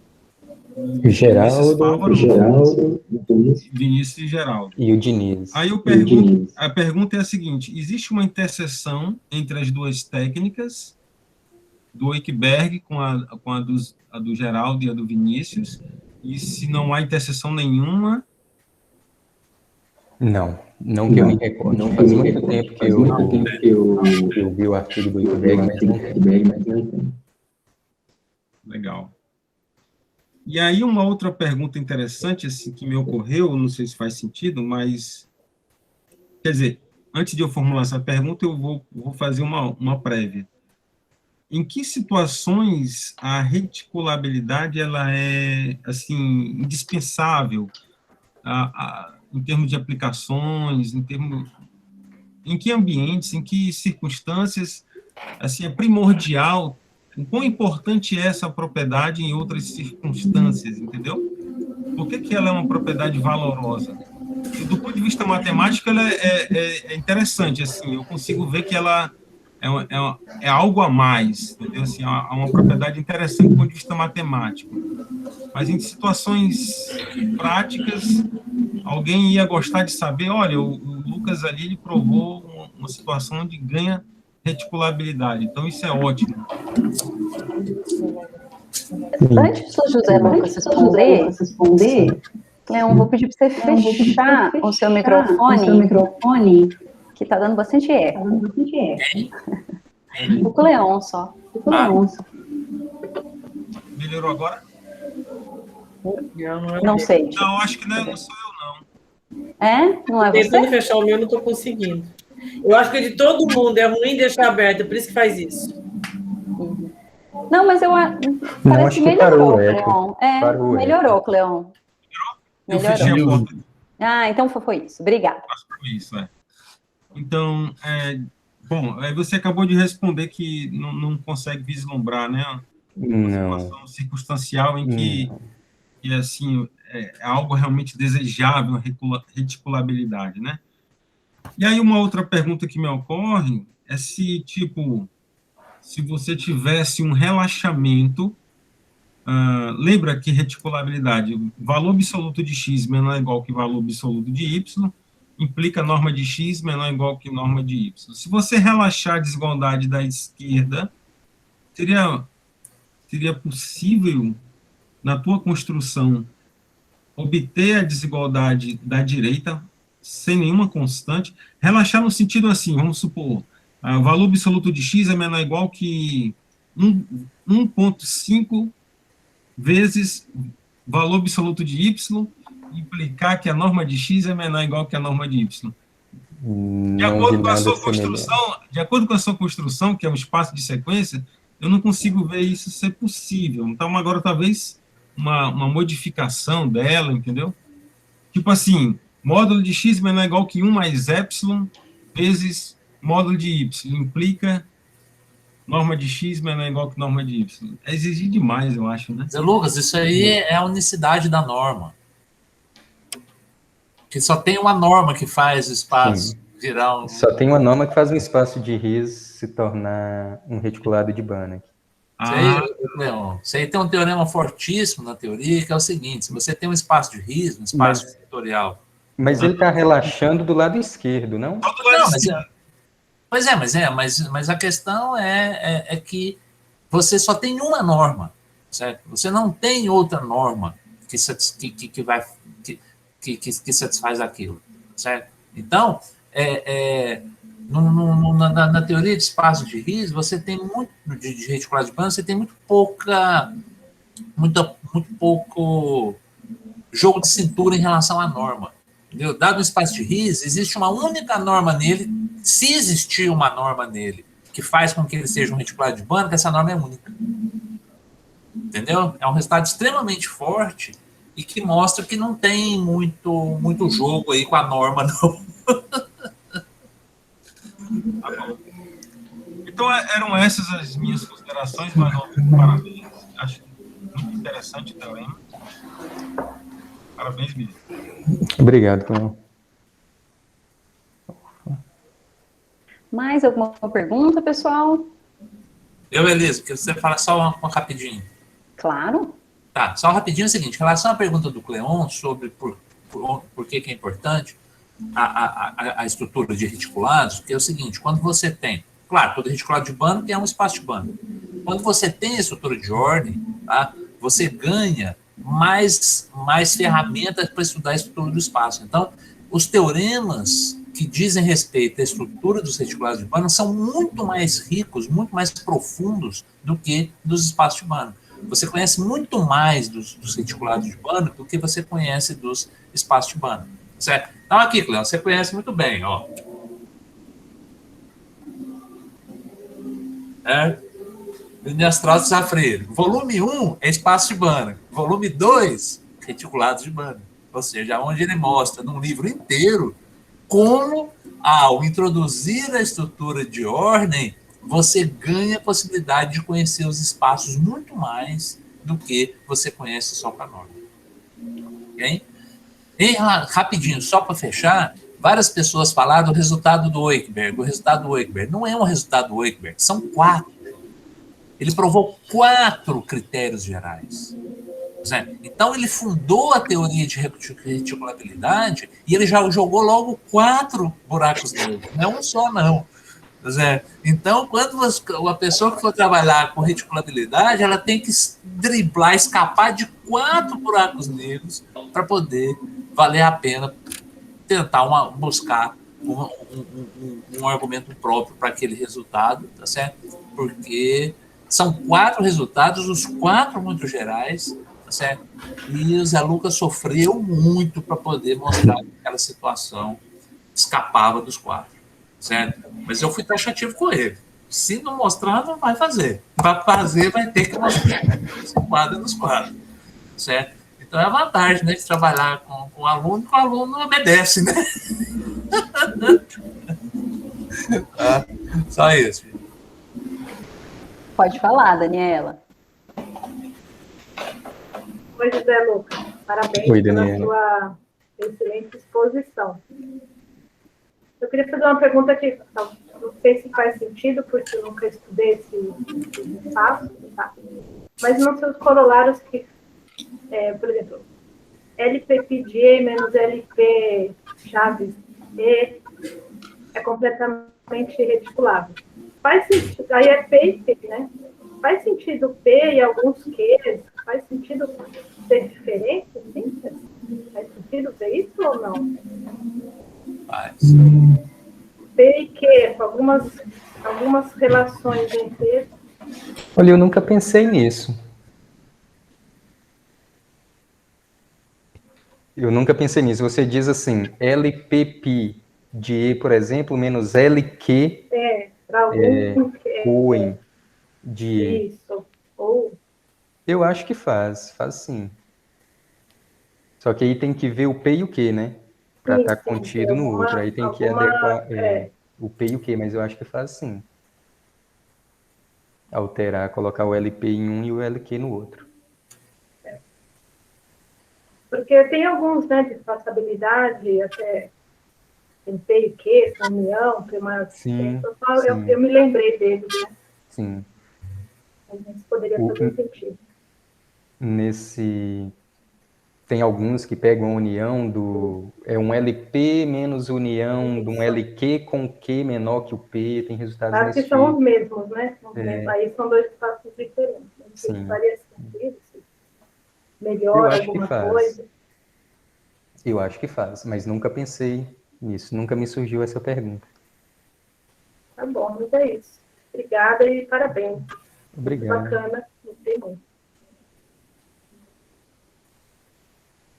Geraldo, Vinícius e Geraldo. E o Diniz. Aí a pergunta é a seguinte, existe uma interseção entre as duas técnicas, do Wikberg com a do Geraldo e a do Vinícius, e se não há interseção nenhuma? Não que eu me recordo. Não faz muito tempo que eu vi o artigo do Wikberg, mas não tem. Legal. E aí uma outra pergunta interessante assim, que me ocorreu, não sei se faz sentido, mas, quer dizer, antes de eu formular essa pergunta, eu vou fazer uma prévia. Em que situações a reticulabilidade ela é assim indispensável em termos de aplicações, em que ambientes, em que circunstâncias assim é primordial? O quão importante é essa propriedade em outras circunstâncias, entendeu? Por que ela é uma propriedade valorosa? E, do ponto de vista matemático, ela é interessante, assim, eu consigo ver que ela é algo a mais, entendeu? Assim, é uma propriedade interessante do ponto de vista matemático. Mas em situações práticas, alguém ia gostar de saber, olha, o Lucas ali, ele provou uma situação onde ganha reticulabilidade, então isso é ótimo. Antes do José Lucas responder, Leon, vou pedir para você fechar o seu microfone, que está dando bastante eco. O Cleon só. Melhorou agora? Não sei. Não, acho que não sou eu, não. Não é você? Tentando fechar o meu, não estou conseguindo. Eu acho que de todo mundo é ruim deixar aberto, por isso que faz isso. Não, mas parece acho que que parou, melhorou, Cleon. parou, Melhorou, Cleon. Eu fechei a porta. Então foi isso. Obrigada. Foi isso, Então, bom, você acabou de responder que não consegue vislumbrar, né? Uma situação circunstancial em que assim, é algo realmente desejável, reticulabilidade, né? E aí uma outra pergunta que me ocorre é se você tivesse um relaxamento, lembra que reticulabilidade, valor absoluto de x menor ou igual que valor absoluto de y, implica norma de x menor ou igual que norma de y. Se você relaxar a desigualdade da esquerda, seria possível, na tua construção, obter a desigualdade da direita sem nenhuma constante, relaxar no sentido assim, vamos supor, o valor absoluto de x é menor ou igual que 1,5 vezes valor absoluto de y, implicar que a norma de x é menor ou igual que a norma de y. De acordo com a sua construção, que é um espaço de sequência, eu não consigo ver isso ser possível. Então, agora, talvez, uma modificação dela, entendeu? Tipo assim, módulo de x menor ou igual que 1 mais epsilon vezes módulo de y. Implica norma de x menor ou igual que norma de y. É exigir demais, eu acho, né? Zé Lucas, isso aí é a unicidade da norma. Que só tem uma norma que faz o espaço virar um... Só tem uma norma que faz um espaço de Ries se tornar um reticulado de Banach. Isso aí tem um teorema fortíssimo na teoria, que é o seguinte: se você tem um espaço de Ries, um espaço vetorial... Mas ele está relaxando do lado esquerdo, não? Mas a questão é que você só tem uma norma, certo? Você não tem outra norma que satisfaz aquilo, certo? Então, na teoria de espaço de Ries, você tem muito de reticulado de Banach, você tem muito pouco jogo de cintura em relação à norma. Entendeu? Dado o espaço de Ries, existe uma única norma nele. Se existir uma norma nele que faz com que ele seja um reticulado de Banach, essa norma é única. Entendeu? É um resultado extremamente forte e que mostra que não tem muito jogo aí com a norma, não. Tá bom. Então, eram essas as minhas considerações, mas parabéns. Acho muito interessante o teorema. Parabéns mesmo. Obrigado, Cleon. Mais alguma pergunta, pessoal? Elisa, porque você fala só uma rapidinho. Claro. Tá, só rapidinho é o seguinte, em relação à pergunta do Cleon sobre por que é importante a estrutura de reticulados, que é o seguinte, quando você tem, claro, todo reticulado de Banach é um espaço de Banach. Quando você tem a estrutura de ordem, tá, você ganha mais ferramentas para estudar a estrutura do espaço. Então, os teoremas que dizem respeito à estrutura dos reticulados de Banach são muito mais ricos, muito mais profundos do que dos espaços de Banach. Você conhece muito mais dos reticulados de Banach do que você conhece dos espaços de Banach. Certo? Então, aqui, Cleon, você conhece muito bem, ó. Linha astral de Safreire. Volume 1 é espaço de Banach. Volume 2, reticulados de Banach. Ou seja, onde ele mostra num livro inteiro como, ao introduzir a estrutura de ordem, você ganha a possibilidade de conhecer os espaços muito mais do que você conhece só com a norma. Ok? Rapidinho, só para fechar, várias pessoas falaram do resultado do Oeckberg. O resultado do Oeckberg não é um resultado do Oeckberg, são 4. Ele provou 4 critérios gerais. Então, ele fundou a teoria de reticulabilidade e ele já jogou logo 4 buracos negros. Não é um só, não. Tá certo? Então, quando a pessoa que for trabalhar com reticulabilidade, ela tem que driblar, escapar de 4 buracos negros para poder valer a pena tentar buscar um argumento próprio para aquele resultado, tá certo? Porque são 4 resultados, os 4 muito gerais, tá certo? E o Zé Lucas sofreu muito para poder mostrar que aquela situação escapava dos 4, certo? Mas eu fui taxativo com ele. Se não mostrar, não vai fazer. Para fazer, vai ter que mostrar se enquadra nos 4, certo? Então é a vantagem, né, de trabalhar com o aluno, que o aluno obedece, né? Tá? Só isso. Pode falar, Daniela. Oi, José Lucas. Parabéns Oi, pela Daniela. sua excelente exposição. Eu queria fazer uma pergunta que não sei se faz sentido, porque eu nunca estudei esse espaço, tá? Mas nos seus corolários, que, por exemplo, LPPDE menos LP Chaves E é completamente reticulável. Faz sentido, aí é P e P, né? Faz sentido P e alguns Qs? Faz sentido ser diferente, assim? Faz sentido ver isso ou não? Faz. P e Q, com algumas relações entre. Olha, eu nunca pensei nisso. Eu nunca pensei nisso. Você diz assim, LPP de E, por exemplo, menos LQ Para algum Coen de E. Isso. Ou. Eu acho que faz sim. Só que aí tem que ver o P e o Q, né? Para estar contido no outro. Aí tem que adequar o P e o Q, mas eu acho que faz sim. Alterar, colocar o LP em um e o LQ no outro. Porque tem alguns, né, de passabilidade, até tem P e Q, união, tem uma. Sim, eu me lembrei deles, né? Sim. Mas poderia fazer sentido. Tem alguns que pegam a união é um LP menos união de um LQ com Q menor que o P, tem resultados Acho nesse que são tipo. os mesmos, né? Aí são 2 passos diferentes. Não sei se faria sentido, se melhora alguma coisa. Eu acho que faz, mas nunca pensei nisso, nunca me surgiu essa pergunta. Tá bom, mas é isso. Obrigada e parabéns. Obrigado. Muito bacana, gostei muito.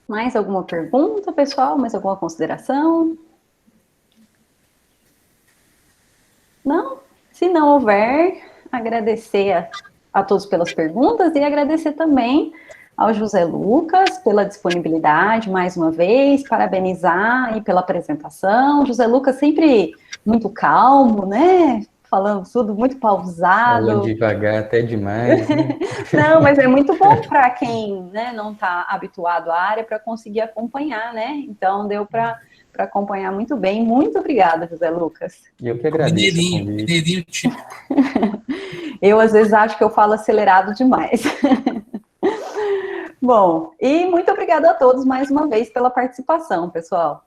Mais alguma pergunta, pessoal? Mais alguma consideração? Não? Se não houver, agradecer a todos pelas perguntas e agradecer também ao José Lucas pela disponibilidade, mais uma vez, parabenizar aí pela apresentação. José Lucas sempre muito calmo, né? Falando tudo muito pausado. Falando devagar até demais, né? Não, mas é muito bom para quem, né, não está habituado à área para conseguir acompanhar, né? Então deu para acompanhar muito bem. Muito obrigada, José Lucas. Eu que agradeço. Mineirinho típico. Eu às vezes acho que eu falo acelerado demais. Bom, e muito obrigada a todos mais uma vez pela participação, pessoal.